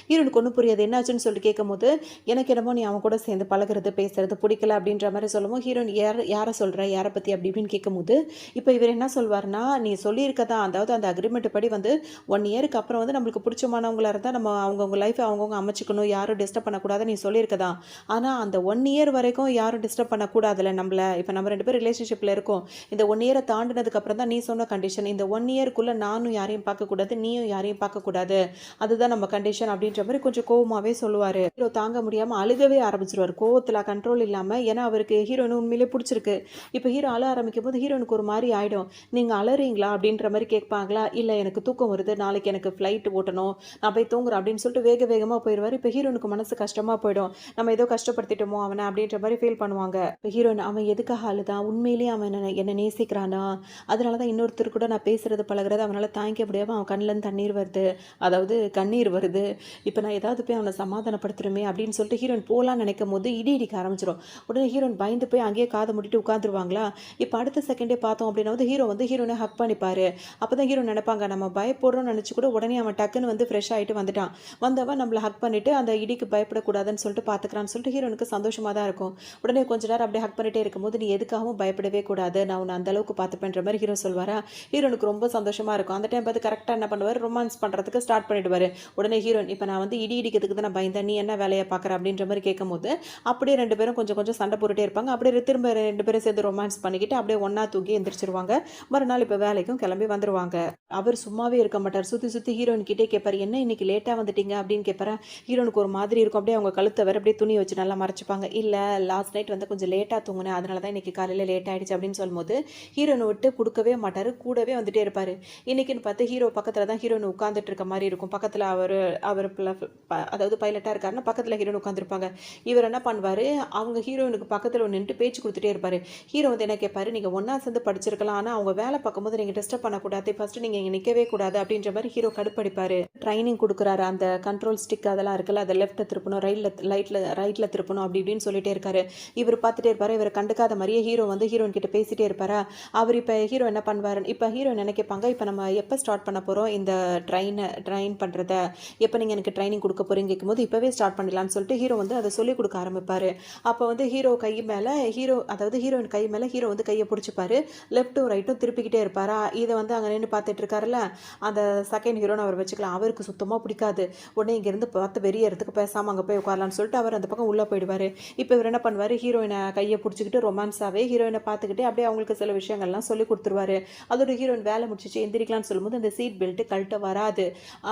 ஹீரோனுக்கு ஒன்றும் புரியாது. என்னாச்சுன்னு சொல்லிட்டு கேட்கும்போது, எனக்கு என்னமோ நீ அவன் கூட சேர்ந்து பழகுறது, பேசுறது பிடிக்கல அப்படின்ற மாரி சொல்லவும், ஹீரோயின் யார சொல்ற? யார பத்தி? அப்படி இப்படின்னு கேட்கும்போது, இப்ப இவரு என்ன சொல்வாருன்னா, நீ சொல்லியிருக்க தான். அதாவது அந்த அக்ரீமெண்ட் படி வந்து 1 இயருக்கு அப்புறம் வந்து நம்மளுக்கு புடிச்சமானவங்களா இருந்தா, நம்ம அவங்கவங்க லைஃப அவங்கவங்க அமைச்சுக்கணும். யாரும் டிஸ்டர்ப் பண்ணக்கூடாதுன்னு நீ சொல்லியிருக்க தான். ஆனா, அந்த 1 இயர் வரைக்கும் யாரும் டிஸ்டர்ப் பண்ணக்கூடாதுல்ல நம்மள. இப்ப நம்ம 2 பேரும் ரிலேஷன்ஷிப்ல இருக்கோம். இந்த 1 இயர தாண்டுனதுக்கு அப்புறம் தான் நீ சொன்ன கண்டிஷன். இந்த 1 இயர்க்குள்ள நானும் யாரையும் பார்க்கக்கூடாது, நீயும் யாரையும் பார்க்கக்கூடாது. அதுதான் நம்ம கண்டிஷன் அப்படின்ற மாரி கொஞ்சம் கோவமாவே சொல்லுவாரு. ஹீரோ தாங்க முடியாம அழுகவே ஆரம்பிச்சுருவாரு. கோவத்துல கண்ட்ரோல் இல்லாம. ஏன்னா, அவருக்கு ஹீரோயின உண்மையிலேயே புடிச்சிருக்கு. இப்ப ஹீரோ அழ ஆரம்பிக்கும்போது ஹீரோயினுக்கு ஒரு மாரி ஆயிடும். "நீங்க அழறீங்களா?" அப்படின்ற மாரி கேட்பாங்களா, "இல்ல எனக்கு தூக்கம் வருது. நாளைக்கு எனக்கு ஃப்ளைட் ஓட்டணும். நான் போய் தூங்குறேன்." அப்படின்னு சொல்லிட்டு வேக வேகமா போயிருவாரு. இப்ப ஹீரோயினுக்கு மனசு கஷ்டமா போயிடும். நம்ம ஏதோ கஷ்டப்படுத்திட்டோமோ அவன அப்படின்ற மாரி ஃபீல் பண்ணுவாங்க. இப்ப ஹீரோயின் அவன் எதுக்காக அழுதான்? உண்மையிலேயே அவன் என்ன நேசிக்கிறானா? அதனால தான் இன்னொருத்தர் கூட நான் பேசுறது, பழகுறது அவனால தாங்கிக்க முடியாம அவன் கண்லேருந்து தண்ணீர் வருது. அதாவது கண்ணீர் வருது. இப்ப நான் ஏதாவது போய் அவன சமாதானப்படுத்தணுமே அப்படின்னு சொல்லிட்டு ஹீரோயின் போலான்னு நினைக்கும்போது இடி இடிக்க ஆரம்பிச்சுரும். உடனே ஹீரோயின் பயந்து போய் அங்கேயே காத மூடிட்டு உட்காந்துருவாங்களா? இப்ப அடுத்த செகண்டே பார்த்தோம் அப்படின்னா வந்து ஹீரோ வந்து ஹீரோயின ஹக் பண்ணிப்பாரு. அப்பதான் ஹீரோ நினைப்பாங்க, நம்ம பயப்படுறோம்னு நினைச்சு கூட உடனே அவன் டக்குன்னு வந்து ஃப்ரெஷ் ஆயிட்டு வந்துட்டான். வந்தவன் நம்மள ஹக் பண்ணிட்டு அந்த இடிக்கு பயப்படக்கூடாதுன்னு சொல்லிட்டு பார்த்துக்கிறான்னு சொல்லிட்டு ஹீரோனுக்கு சந்தோஷமா தான் இருக்கும். உடனே கொஞ்ச நேரம் அப்படியே ஹக் பண்ணிட்டே இருக்கும்போது, நீ எதுக்காகவும் பயப்படவே கூடாது. நான் உன்ன அந்த அளவுக்கு பார்த்துப்பேன்ற மாரி ஹீரோ சொல்வாரா? ஹீரோனுக்கு ரொம்ப சந்தோஷமா இருக்கும். அந்த டைம் பார்த்து கரெக்ட்டா என்ன பண்ணுவாரு, ரொமான்ஸ் பண்றதுக்கு ஸ்டார்ட் பண்ணிடுவாரு. உடனே ஹீரோயின், இப்ப நான் வந்து இடி இடிக்கிறதுக்கு தான் நான் பயந்தேன். நீ என்ன வேலைய பார்க்குற? அப்படின்ற மாரி கேட்கும்போது, அப்படியே 2 பேரும் கொஞ்சம் கொஞ்சம் சண்டை போட்டுட்டே இருப்பாங்க. அப்படியே திரும்ப 2 பேரும் சேர்ந்து ரொமான்ஸ் பண்ணிக்கிட்டு அப்படியே ஒண்ணா தூங்கி எந்திரிச்சுருவாங்க. மறுநாள் இப்ப வேலைக்கும் கிளம்பி வந்துருவாங்க. அவர் சும்மாவே இருக்க மாட்டார். சுத்தி சுத்தி ஹீரோயின் கிட்டே கேட்பாரு, "என்ன இன்னைக்கு லேட்டா வந்துட்டீங்க?" அப்படின்னு கேட்பாரா. ஹீரோனுக்கு ஒரு மாதிரி இருக்கும். அப்படியே அவங்க கழுத்த வேற அப்படியே துணி வச்சு நல்லா மறைச்சுப்பாங்க. "இல்ல லாஸ்ட் நைட் வந்து கொஞ்சம் லேட்டா தூங்குனேன். அதனால தான் இன்னைக்கு காலையில லேட் ஆயிடுச்சு." அப்படின்னு சொல்லும்போது, ஹீரோயின விட்டு குடுக்கவே மாட்டாரு. கூடவே வந்துட்டே இருப்பாரு. இன்னைக்குன்னு பார்த்து ஹீரோ பக்கத்துல தான் ஹீரோயின் உட்கார்ந்துட்டு இருக்க மாரி இருக்கும். பக்கத்துல அவரு அவரு அதாவது பைலட்டா இருக்காருன்னா, பக்கத்துல ஹீரோயின் உட்கார்ந்திருப்பாங்க. இவர் என்ன பண்ணுவாரு, அவங்க ஹீரோயினுக்கு பக்கத்துல நின்னுட்டு பேச்சு குடுத்துட்டே இருப்பாரு. ஹீரோ வந்து என்ன கேட்பாரு, "நீங்க ஒண்ணா சேர்ந்து படிச்சிருக்கலாம். ஆனா அவங்க வேலை பார்க்கும்போது நீங்க டிஸ்டர்ப் பண்ணக்கூடாது. ஃபர்ஸ்ட் நீங்க இங்க நிக்கவே கூடாது." அப்படின்ற மாரி ஹீரோ கடுப்படிப்பாரு. ட்ரைனிங் குடுக்குறாரு. அந்த கண்ட்ரோல் ஸ்டிக் அதெல்லாம் இருக்குல்ல, அத லெஃப்ட்ல திருப்பணும், ரைட்ல திருப்பணும் அப்படி இப்படின்னு சொல்லிட்டே இருக்காரு. இவர் பார்த்துட்டே இருப்பாரு. இவர கண்டுக்காத மாரியே ஹீரோ வந்து ஹீரோயின் கிட்ட பேசிட்டே இருப்பாரா. அவர் இப்ப ஹீரோ என்ன பண்ணுவாரு, இப்ப ஹீரோயின் என்ன கேட்பாங்க, "இப்ப நம்ம எப்ப ஸ்டார்ட் பண்ண போறோம் இந்த ட்ரெயின் பண்றத? எப்ப நீங்க எனக்கு ட்ரைனிங் குடுக்க போறீங்கன்னு?" கேட்கும்போது, "இப்பவே ஸ்டார்ட் பண்ணிடலாம்னு" சொல்லிட்டு ஹீரோ வந்து அத சொல்லிக் குடுக்க ஆரம்பிப்பாரு. அப்ப வந்து ஹீரோயின் கை மேல ஹீரோ வந்து கைய புடிச்சுப்பாரு. லெஃப்ட்டும் ரைட்டும் திருப்பிக்கிட்டே இருப்பாரா. இத வந்து அங்க நின்னு பார்த்துட்டு இருக்காருல்ல, அந்த செகண்ட் ஹீரோன்னு அவர் வச்சுக்கலாம். அவருக்கு சுத்தமா பிடிக்காது. உடனே இங்கேருந்து பார்த்து வெறியறதுக்கு பேசாம அங்க போய் உட்காரலான்னு சொல்லிட்டு அவர் அந்த பக்கம் உள்ள போயிடுவாரு. இப்ப இவர் என்ன பண்ணுவாரு, ஹீரோயின கைய புடிச்சுக்கிட்டு ரொமான்ஸாவே ஹீரோயின பார்த்துக்கிட்டே அப்படியே அவங்களுக்கு சில விஷயங்கள்லாம் சொல்லிக் குடுத்துருவாரு. அதோட ஹீரோயின் வேலை முடிச்சுச்சு எந்திரிக்கலாம்னு சொல்லும்போது, அந்த சீட் பெல்ட் கழட்ட வராது. ஆ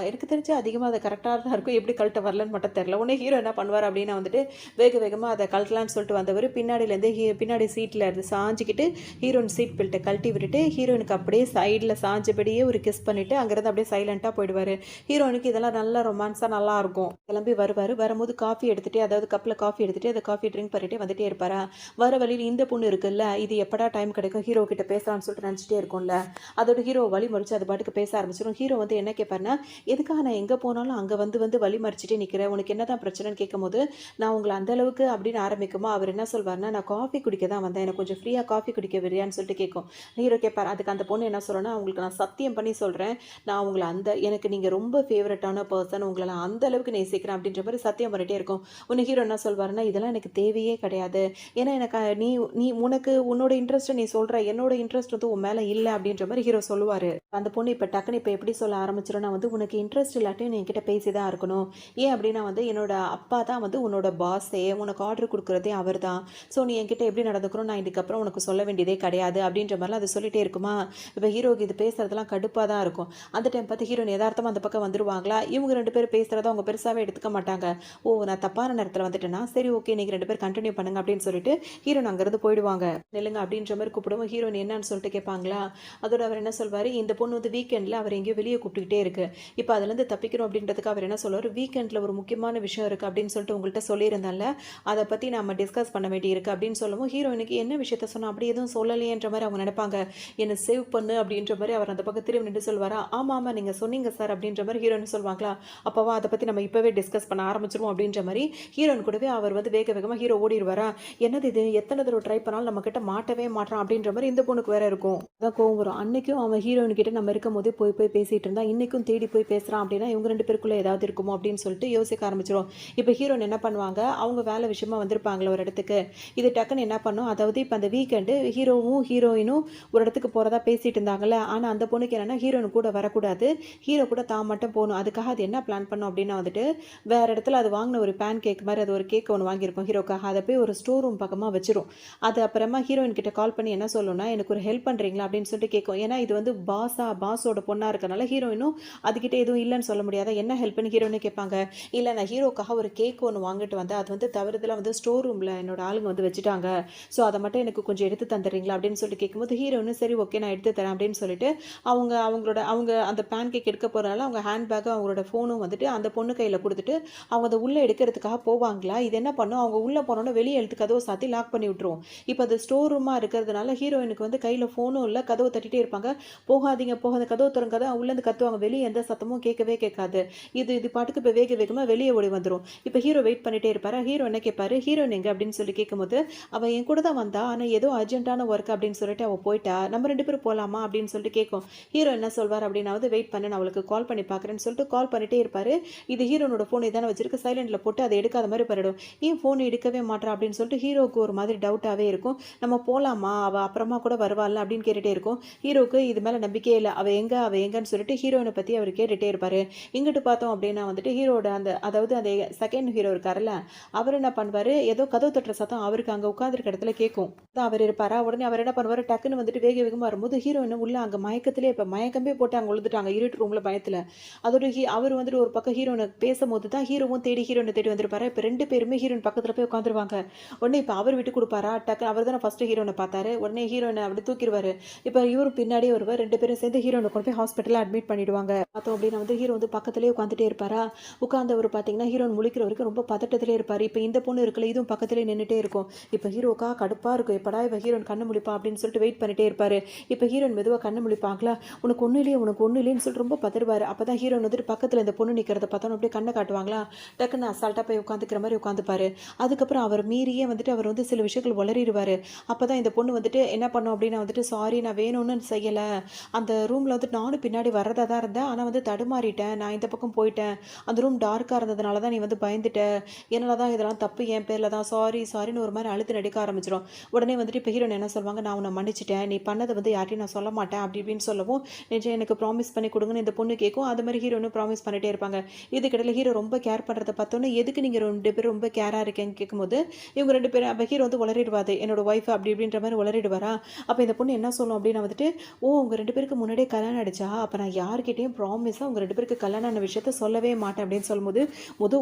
எனக்கு தெரிஞ்சு அதிகமா அது கரெக்ட்டா தான் இருக்கும். எப்படி கழட்ட வரலன்னு மட்டும் தெரியல. உடனே ஹீரோ என்ன பண்ணுவாரு அப்படின்னா வந்துட்டு, வேக வேகமா அத கழட்டலான்னு சொல்லிட்டு வந்தவரு பின்னாடிலேருந்து பின்னாடி சீட்ல இருந்து சாஞ்சுக்கிட்டு ஹீரோயின் சீட் பெல்ட்ட கழட்டி விட்டுட்டு, ஹீரோயினுக்கு அப்படியே சைடுல சாஞ்சபடியே ஒரு கிஸ் பண்ணிட்டு, அங்கேருந்து அப்படியே சைலன்ட்டா போயிடுவாரு. ஹீரோயினுக்கு இதெல்லாம் நல்லா ரொமான்ஸா நல்லாருக்கும். கிளம்பி வருவாரு. வரும்போது காஃபி எடுத்துட்டு, அதாவது கப்ல காஃபி எடுத்துட்டு, அத காஃபி ட்ரிங்க் பண்ணிட்டே வந்துட்டே இருப்பாரா. வர வழியில இந்த பொண்ணு இருக்குல்ல, இது எப்படா டைம் கிடைக்கும் ஹீரோ கிட்ட பேசலாம்னு சொல்லிட்டு நினச்சுட்டே இருக்கும்ல. அதோட ஹீரோ வழி மறிச்சு அது பாட்டுக்கு பேச ஆரம்பிச்சிரும். ஹீரோ வந்து என்ன கேட்பாருன்னா, "எதுக்காக நான் எங்க போனாலும் அங்க வந்து வந்து வழி மறிச்சுட்டே நிக்கிறேன்? உனக்கு என்னதான் பிரச்சனைன்னு?" கேட்கும்போது, "நான் உங்கள அந்த அளவுக்கு" அப்படின்னு ஆரம்பிக்குமா, அவர் என்ன சொல்வாருன்னா, "நான் காஃபி குடிக்க தான் வந்தேன். எனக்கு கொஞ்சம் ஃப்ரீயா காஃபி குடிக்க விடுறியான்னு?" சொல்லிட்டு கேட்கும். ஹீரோ கேட்பாரு. அதுக்கு அந்த பொண்ணு என்ன சொல்லும்னா, "உங்களுக்கு நான் சத்தியம் பண்ணி சொல்றேன். நான் உங்கள எனக்கு நீங்க ரொம்ப ஃபேவரட்டான பெர்சன். உங்கள நான் அந்த அளவுக்கு நேசிக்கிறேன்." அப்படின்ற மாரி சத்தியம் பண்ணிட்டே இருக்கும். உடனே ஹீரோ என்ன சொல்வாருன்னா, "இதெல்லாம் எனக்கு தேவையே கிடையாது. ஏன்னா எனக்கு நீ நீ உனக்கு உன்னோட இன்ட்ரெஸ்ட்ட நீ சொல்ற. என்னோட இன்ட்ரெஸ்ட் வந்து உன் மேல இல்ல." அப்படின்ற மாரி ஹீரோ சொல்லுவாரு. அந்த பொண்ணு இப்ப டக்குனு இப்ப எப்படி சொல்ல ஆரம்பிச்சிரும்னா வந்து, "உனக்கு இன்ட்ரெஸ்ட் இல்லாட்டியும் நீ என்கிட்ட பேசி தான் இருக்கணும். ஏன் அப்படின்னா வந்து என்னோட அப்பா தான் வந்து உன்னோட பாஸே. உனக்கு ஆர்டர் குடுக்குறதே அவர் தான். ஸோ நீ என்கிட்ட எப்படி நடந்துக்கணும் நான் இதுக்கப்புறம் உனக்கு சொல்ல வேண்டியதே கிடையாது." அப்படின்ற மாரிலாம் அது சொல்லிட்டே இருக்குமா, இப்ப ஹீரோக்கு இது பேசுறதெல்லாம் கடுப்பா தான் இருக்கும். அந்த டைம் பார்த்து ஹீரோயின் எதார்த்தமா அந்த பக்கம் வந்துருவாங்களா, இவங்க 2 பேரும் பேசுறத அவங்க பெருசாவே எடுத்துக்க மாட்டாங்க. "ஓ! நான் தப்பான நேரத்துல வந்துட்டேனா? சரி ஓகே. நீங்க 2 பேரும் கன்டின்யூ பண்ணுங்க." அப்படின்னு சொல்லிட்டு ஹீரோயின் அங்கிருந்து போயிடுவாங்க. "நில்லுங்க." அப்படின்ற மாரி கூப்பிடவும் ஹீரோயின் என்னன்னு சொல்லிட்டு கேட்பாங்களா, அதோட அவர் என்ன சொல்வாரு, இந்த பொண்ணு வந்து வீக்கெண்ட்ல அவர் எங்கேயோ வெளிய கூப்பிட்டுக்கிட்டே இருக்கு. இப்ப அதுலேருந்து தப்பிக்கணும் அப்படின்றதுக்கு அவர் என்ன சொல்லுவாரு, "வீக்கெண்ட்ல ஒரு முக்கியமான விஷயம் இருக்கு அப்படின்னு சொல்லிட்டு உங்கள்ட்ட சொல்லியிருந்தேன்ல, அத பத்தி நாம டிஸ்கஸ் பண்ண வேண்டியிருக்கு." அப்படின்னு சொல்லவும் ஹீரோயினுக்கு என்ன விஷயத்த சொன்னா, அப்படி எதுவும் சொல்லலையேன்ற மாரி அவங்க நினைப்பாங்க. "என்ன சேவ் பண்ணு." அப்படின்ற மாரி அவர் அந்த பக்கம் திரும்பி நின்று சொல்வாரா, "ஆமா, ஆமா நீங்க சொன்னீங்க சார்." அப்படின்ற மாரி ஹீரோயின் சொல்வாங்களா, "அப்பவா அத பத்தி நம்ம இப்பவே டிஸ்கஸ் பண்ண ஆரம்பிச்சுருவோம்." அப்படின்ற மாரி ஹீரோயின் கூடவே அவர் வந்து வேக வேகமா ஹீரோ ஓடிருவாரா. என்னது இது எத்தன தடவ ட்ரை பண்ணாலும் நம்ம கிட்ட மாட்டவே மாட்றான் அப்படின்ற மாரி இந்த பொண்ணுக்கு வேற இருக்கும். அதான் கோவம் வரும். அன்னைக்கும் அவன் ஹீரோயின் கிட்ட நம்ம இருக்கும்போதே போய் போய் பேசிட்டு இருந்தா, இன்னைக்கும் தேடி போய் பேசுறான் அப்படின்னா, இவங்க 2 பேருக்குள்ள ஏதாவது இருக்குமோ அப்படின்னு சொல்லிட்டு யோசிக்க ஆரம்பிச்சிரும். இப்போ ஹீரோயின் என்ன பண்ணுவாங்க, அவங்க வேலை விஷயமா வந்திருப்பாங்கல்ல ஒரு இடத்துக்கு. இது டக்குன்னு என்ன பண்ணும், அதாவது இப்போ அந்த வீக்கெண்டு ஹீரோவும் ஹீரோயினும் ஒரு இடத்துக்கு போறதா பேசிட்டு இருந்தாங்கல்ல. ஆனா அந்த பொண்ணுக்கு என்னன்னா ஹீரோயின் கூட வரக்கூடாது. ஹீரோ கூட தான் மட்டும் போணும். அதுக்காக அது என்ன பிளான் பண்ணும் அப்படின்னா வந்துட்டு, வேற இடத்துல அது வாங்கின ஒரு பேன் கேக் மாரி அது ஒரு கேக் ஒண்ணு வாங்கியிருக்கும் ஹீரோக்காக. அத போய் ஒரு ஸ்டோர் ரூம் பக்கமா வச்சுரும். அது அப்புறமா ஹீரோயின் கிட்ட கால் பண்ணி என்ன சொல்லும்னா, "எனக்கு ஒரு ஹெல்ப் பண்றீங்களா?" அப்படின்னு சொல்லிட்டு கேட்கும். ஏன்னா இது வந்து பாஸோட பொண்ணா இருக்கனால ஹீரோயினும் அதுகிட்ட எதுவும் இல்லன்னு சொல்ல முடியாதா. என்ன ஹெல்ப்ன்னு ஹீரோயினே கேட்பாங்க. "இல்ல நான் ஹீரோக்காக ஒரு கேக் ஒண்ணு வாங்கிட்டு வந்தேன். அது வந்து தவறுதலா வந்து ஸ்டோர் ரூம்ல என்னோட ஆளுங்க வந்து வச்சுட்டாங்க. ஸோ அத மட்டும் எனக்கு கொஞ்சம் எடுத்து தந்துடுறீங்களா?" அப்படின்னு சொல்லிட்டு கேட்கும்போது ஹீரோயினும் "சரி ஓகே நான் எடுத்து தரேன்" அப்படின்னு சொல்லிட்டு அவங்க அந்த பேன் கேக் எடுக்க போறனால அவங்க ஹேண்ட் பேக்கும் அவங்களோட ஃபோனும் வந்துட்டு அந்த பொண்ணு கையில குடுத்துட்டு, அவங்க அத உள்ள எடுக்கிறதுக்காக போவாங்களா, இது என்ன பண்ணும், அவங்க உள்ள போனோனே வெளிய இழுத்து கதவ சாத்தி லாக் பண்ணி விட்டுரும். இப்ப அது ஸ்டோர் ரூமா இருக்கிறதுனால ஹீரோயினுக்கு வந்து கையில ஃபோனும் இல்ல, கதவ தட்டிட்டே இருப்பாங்க. "போகாதீங்க, போகாத கதவ தொறங்க" உள்ளேருந்து கத்துவாங்க. வெளிய எந்த சத்தமும் கேட்கவே கேட்காது. இது இது பாட்டுக்கு இப்ப வேக வேகமா வெளிய ஓடி வந்துரும். இப்ப ஹீரோ வெயிட் பண்ணிட்டே இருப்பாரு. ஹீரோ என்ன கேட்பாரு, "ஹீரோயின் எங்க?" அப்படின்னு சொல்லி கேட்கும்போது, "அவ என் கூட தான் வந்தா. ஆனா ஏதோ அர்ஜென்ட்டான ஒர்க் அப்படின்னு சொல்லிட்டு அவ போயிட்டா. நம்ம 2 பேரும் போலாமா?" அப்படின்னு சொல்லிட்டு கேட்கும். ஹீரோ என்ன சொல்வார் அப்படின்னாவது, "வெயிட் பண்ணு நான் அவளுக்கு கால் பண்ணி பார்க்குறேன்னு" சொல்லிட்டு கால் பண்ணிட்டே இருப்பாரு. இது ஹீரோனோட ஃபோன் இதானே வச்சிருக்கு. சைலண்ட்ல போட்டு அத எடுக்காத மாரி பண்ணிடும். ஏன் ஃபோன் எடுக்கவே மாட்றா அப்படின்னு சொல்லிட்டு ஹீரோவுக்கு ஒரு மாதிரி டவுட்டாவே இருக்கும். நம்ம போலாமா? அவ அப்புறமா கூட வருவாள்ல அப்படின்னு கேட்டுட்டே இருக்கும். ஹீரோவுக்கு இது மேல நம்பிக்கையே இல்ல. அவ எங்கன்னு சொல்லிட்டு ஹீரோயின பத்தி அவரு கேட்டுட்டே இருப்பாரு. இங்கிட்டு பார்த்தோம் அப்படின்னா வந்துட்டு ஹீரோவோட அதாவது அந்த செகண்ட் ஹீரோ இருக்காருல்ல, அவரு என்ன பண்ணுவாரு, ஏதோ கதவு தட்டுற சத்தம் அவருக்கு அங்க உட்கார்ந்திருக்க இடத்துல கேட்கும். அவர் இருப்பாரா, உடனே அவர் என்ன பண்ணுவாரு, டக்குன்னு வந்துட்டு வேக வேகமா வரும்போது ஹீரோயின் உள்ள அங்க மயக்கத்திலே இப்ப மயக்கமே போட்டு அங்க விழுந்துட்டாங்க இருட்டு ரூம்ல பயத்துல. அதோட அவர் வந்துட்டு ஒரு பக்கம் ஹீரோயின பேசும்போது தான் ஹீரோவும் ஹீரோயின தேடி வந்திருப்பாரு. இப்ப 2 பேருமே ஹீரோயின் பக்கத்துல போய் உட்காந்துருவாங்க. உடனே இப்ப அவர் விட்டு குடுப்பாரா, டக்குனு அவர் தானே ஃபர்ஸ்ட் ஹீரோயின பார்த்தாரு. உடனே ஹீரோயின அப்படி தூக்கிருவாரு. இப்ப இவரும் பின்னாடியே வருவார். 2 பேரும் சேர்ந்து ஹீரோயின கொண்டு போய் ஹாஸ்பிட்டல்ல அட்மிட் பண்ணிடுவாங்க. பார்த்தோம் அப்படின்னா வந்து ஹீரோ வந்து பக்கத்திலேயே உட்காந்துட்டே இருப்பாரா. உட்கார்ந்தவர் பார்த்தீங்கன்னா ஹீரோயின் முழிக்கிற வரைக்கும் ரொம்ப பதட்டத்திலே இருப்பாரு. இப்ப இந்த பொண்ணு இருக்குல்ல, இதுவும் பக்கத்திலேயே நின்னுட்டே இருக்கும். இப்ப ஹீரோக்கா கடுப்பா இருக்கும். எப்படா இவ ஹீரோயின் கண்ணு முழிப்பா அப்படின்னு சொல்லிட்டு வெயிட் பண்ணிட்டே இருப்பாரு. இப்ப ஹீரோயின் மெதுவா கண்ணு முழிப்பாங்களா, உனக்கு ஒண்ணும் இல்லையேன்னு சொல்லிட்டு ரொம்ப பதறுவாரு. அப்பதான் ஹீரோயின் வந்துட்டு பக்கத்துல இந்த பொண்ணு நிக்கிறத பார்த்தோன்னே அப்படியே கண்ணை காட்டுவாங்களா, டக்குன்னு அசால்ட்டா போய் உட்காந்துக்கிற மாதிரி உட்காந்துப்பாரு. அதுக்கப்புறம் அவர் மீறியே வந்துட்டு அவர் வந்து சில விஷயங்கள் உளறிடுவாரு. அப்பதான் இந்த பொண்ணு வந்துட்டு என்ன பண்ணும் அப்படின்னா வந்துட்டு, சாரி நான் வேணும்னு செய்யல. அந்த ரூம்ல வந்துட்டு நானும் பின்னாடி வர்றதா தான் இருந்தேன். ஆனா வந்து தடுமாறிட்டேன். நான் இந்த பக்கம் போயிட்டேன். அந்த ரூம் டார்க்கா இருந்ததுனால தான் நீ வந்து பயந்துட்ட. என்னால தான் இதெல்லாம் தப்பு என் பேர்ல தான். சாரின்னு ஒரு மாரி அழுத்து நடிக்க ஆரம்பிச்சுரும். உடனே வந்துட்டு இப்ப ஹீரோயின் என்ன சொல்லுவாங்க, நான் உன்ன மன்னிச்சுட்டேன். நீ பண்ணத வந்து யார்ட்டயும் நான் சொல்ல மாட்டேன். அப்படி இப்படின்னு சொல்லவும், நிஜம் எனக்கு ப்ராமிஸ் பண்ணி குடுங்கன்னு இந்த பொண்ணு கேட்கும். அது மாரி ஹீரோயினும் ப்ராமிஸ் பண்ணிட்டே இருப்பாங்க. இதுக்கிடையில ஹீரோ ரொம்ப கேர் பண்றத பார்த்தோன்னே, எதுக்கு நீங்க 2 பேரும் ரொம்ப கேரா இருக்கீங்கன்னு கேட்கும்போது, இவங்க 2 பேரும் அப்ப ஹீரோ வந்து உளறிடுவாரு. என்னோட ஒய்ஃப் அப்படி இப்படின்ற மாரி உளறிடுவாரா. அப்ப இந்த பொண்ணு என்ன சொல்லும் அப்படின்னா வந்துட்டு, "ஓ! உங்க 2 பேருக்கு முன்னாடியே கல்யாணம் ஆயிடுச்சா? அப்ப நான் யார்கிட்டயும் ப்ராமிஸா உங்க 2 பேருக்கு கல்யாணம் ஆன விஷயத்த சொல்லவே மாட்டேன்" அப்படின்னு சொல்லும்போது,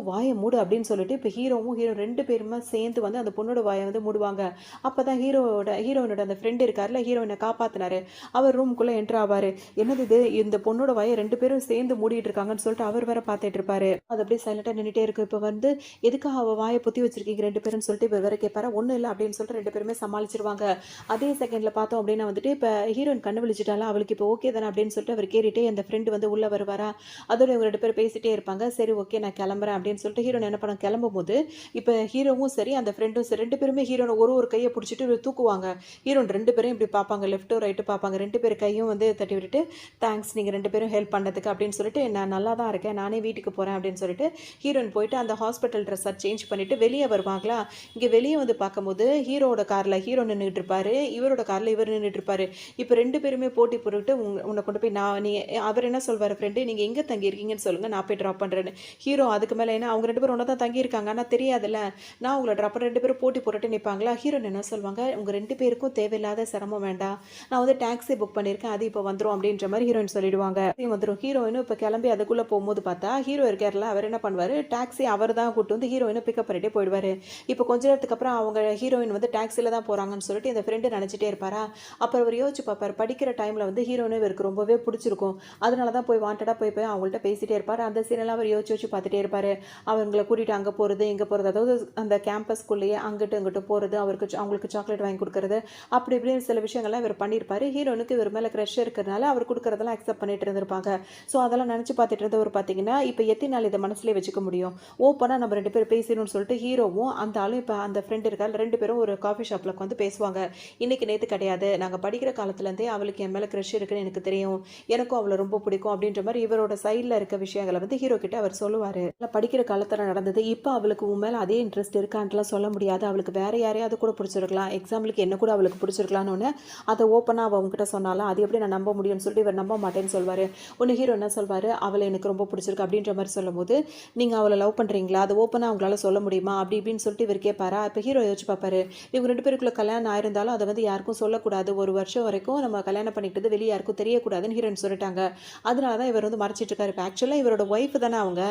வாய மூடு" அப்படின்னு சொல்லிட்டு இப்ப ஹீரோ 2 பேருமே சேர்ந்து வந்து அந்த பொண்ணோட வாய வந்து மூடுவாங்க. அப்பதான் ஹீரோயினோட அந்த ஃப்ரெண்ட் இருக்கார்ல, ஹீரோயின காப்பாத்துனாரு. அவர் ரூம்குள்ள என்டர் ஆவாரு. என்னது இது? இந்த பொண்ணோட வாய 2 பேரும் சேர்ந்து மூடிட்டு இருக்காங்கன்னு சொல்லிட்டு அவர் வேற பார்த்துட்டு இருப்பாரு. அது அப்படியே சைலண்டா நின்னுட்டே இருக்கு. இப்ப வந்து எதுக்காக அவ வாய பொத்தி வச்சிருக்கீங்க 2 பேரும்னு சொல்லிட்டு இவர் வேற கேட்பாரா. ஒண்ணும் இல்ல அப்படின்னு சொல்லிட்டு 2 பேருமே சமாளிச்சிருவாங்க. அதே செகண்ட்ல பார்த்தோம் அப்படின்னா வந்துட்டு, இப்ப ஹீரோயின் கண்ணு விழிச்சிட்டாளா, அவளுக்கு இப்ப ஓகே தானே அப்படின்னு சொல்லிட்டு அவர் கேட்டுட்டே அந்த ஃப்ரெண்ட் வந்து உள்ள வருவாரா. அதோட இவங்க 2 பேரும் பேசிட்டே இருப்பாங்க. சரி ஓகே நான் கிளம்புறேன் அப்படின்னு சொல்லிட்டு ஹீரோயின் என்ன பண்ண கிளம்பும்போது, இப்ப ஹீரோவும் சரி அந்த ஃப்ரெண்டும் சரி 2 பேருமே ஹீரோன ஒரு கைய புடிச்சிட்டு தூக்குவாங்க. ஹீரோயின் 2 பேரையும் இப்படி பார்ப்பாங்க. லெஃப்ட் ரைட் பார்ப்பாங்க. 2 பேர் கையும் வந்து தட்டி விட்டுட்டு, தேங்க்ஸ் நீங்க 2 பேரும் ஹெல்ப் பண்ணதுக்கு அப்படின்னு சொல்லிட்டு, நான் நல்லா தான் இருக்கேன். நானே வீட்டுக்கு போறேன் அப்படின்னு சொல்லிட்டு, ஹீரோயின் போயிட்டு அந்த ஹாஸ்பிட்டல் ட்ரெஸ்ஸ சேஞ்ச் பண்ணிட்டு வெளிய வருவாங்களா. இங்க வெளிய வந்து பார்க்கும்போது ஹீரோவோட கார்ல ஹீரோ நின்னுட்டு இருப்பாரு. இவரோட கார்ல இவர் நின்னுட்டு இருப்பாரு. இப்ப 2 பேருமே போட்டி போட்டுட்டு உன்ன கொண்டு போய் நான் நீ அவர் என்ன சொல்வாரு ஃப்ரெண்டு, நீங்க எங்க தங்கி இருக்கீங்கன்னு சொல்லுங்க. நான் போய் டிராப் பண்றேன்னு. ஹீரோ அதுக்கு மேல ஏன்னா அவங்க 2 பேரும் ஒண்ணா தான் தங்கி இருக்காங்க. ஆனா தெரியாதுல்ல. நான் உங்கள டிராப் பண்ண 2 பேரும் போட்டி போட்டுட்டு நிப்பாங்களா. ஹீரோயின் என்ன சொல்வாங்க, உங்க 2 பேருக்கும் தேவையில்லாத சிரமம் வேண்டாம். நான் வந்து டாக்ஸி புக் பண்ணியிருக்கேன். அது இப்ப வந்துரும் அப்படின்ற மாரி ஹீரோயின் சொல்லிடுவாங்க. வந்துரும். ஹீரோயினும் இப்ப கிளம்பி அதுக்குள்ள போகும்போது பார்த்தா, ஹீரோ இருக்கார்ல அவர் என்ன பண்ணுவாரு, டாக்ஸி அவர் தான் கூட்டு வந்து ஹீரோயின பிக்கப் பண்ணிட்டே போயிடுவாரு. இப்ப கொஞ்ச நேரத்துக்கு அப்புறம் அவங்க ஹீரோயின் வந்து டாக்ஸில தான் போறாங்கன்னு சொல்லிட்டு இந்த ஃப்ரெண்டு நினைச்சிட்டே இருப்பாரா. அப்புறம் அவர் யோசிச்சு பார்ப்பாரு. படிக்கிற டைம்ல வந்து ஹீரோயின இவருக்கு ரொம்பவே பிடிச்சிருக்கும். அதனால தான் போய் வாண்டடா போய் அவங்கள்ட்ட பேசிட்டே இருப்பாரு. அந்த சீனெல்லாம் அவர் யோசிச்சு பார்த்துட்டே இருப்பாரு. அவங்கள கூட்டிட்டு அங்க போறது, இங்க போறது, அதாவது அந்த கேம்பஸ்க்குள்ளேயே அங்கிட்டு இங்கிட்டு போறது, அவங்களுக்கு சாக்லேட் வாங்கி கொடுக்கறது, அப்படி இப்படின்னு சில விஷயங்கள்லாம் இவர் பண்ணியிருப்பாரு. ஹீரோனுக்கு இவர் மேல கிரஷ் இருக்கிறதுனால அவர் கொடுக்கறதெல்லாம் அக்செப்ட் பண்ணிட்டு இருந்திருப்பாங்க. ஸோ அதெல்லாம் நினச்சி பார்த்துட்டு இருந்தவர் பார்த்தீங்கன்னா, இப்போ எத்தனை நாள் இதை மனசுலேயே வச்சுக்க முடியும். ஓப்பனாக நம்ம 2 பேரும் பேசணும்னு சொல்லிட்டு ஹீரோவும் அந்த ஆளும் இப்போ அந்த ஃப்ரெண்ட் இருக்கார் 2 பேரும் ஒரு காஃபி ஷாப்பில் உட்காந்து பேசுவாங்க. இன்னைக்கு நேற்று கிடையாது, நாங்கள் படிக்கிற காலத்துலேருந்தே அவளுக்கு என் மேலே கிரஷ் இருக்குன்னு எனக்கு தெரியும், எனக்கும் அவளை ரொம்ப பிடிக்கும் அப்படின்ற மாதிரி இவரோட சைடில் முதல்ல இருக்க விஷயங்கள வந்து ஹீரோ கிட்ட அவர் சொல்லுவாரு. படிக்கிற காலத்துல நடந்தது. இப்ப அவளுக்கு உன் மேல அதே இன்ட்ரெஸ்ட் இருக்கான்ட்டுலாம் சொல்ல முடியாது. அவளுக்கு வேற யாரையாவது கூட பிடிச்சிருக்கலாம். எக்ஸாம்பிளுக்கு என்ன கூட அவளுக்கு பிடிச்சிருக்கலாம்னு அத ஓப்பனா அவ உன்கிட்ட சொன்னாலாம். அது எப்படி நான் நம்ப முடியும்னு சொல்லிட்டு இவர் நம்ப மாட்டேன்னு சொல்வாரு. உடனே ஹீரோ என்ன சொல்வாரு, அவள எனக்கு ரொம்ப பிடிச்சிருக்கு அப்படின்ற மாரி சொல்லும்போது, நீங்க அவள லவ் பண்றீங்களா? அத ஓப்பனா உங்களால சொல்ல முடியுமா? அப்படி இப்படின்னு சொல்லிட்டு இவர் கேட்பாரா? இப்ப ஹீரோ யோசிச்சு பார்ப்பாரு. இவங்க 2 பேருக்குள்ள கல்யாணம் ஆயிருந்தாலும் அத வந்து யாருக்கும் சொல்லக்கூடாது. 1 வருஷம் வரைக்கும் நம்ம கல்யாணம் பண்ணிக்கிட்டது வெளிய யாருக்கும் தெரியக்கூடாதுன்னு ஹீரோயின் சொல்லிட்டாங்க. அதனால தான் இவர் வந்து மறைச்சிட்டு இருக்காரு. இப்ப ஆக்சுவலா இவரோட ஒய்ஃப் தானே அவங்க.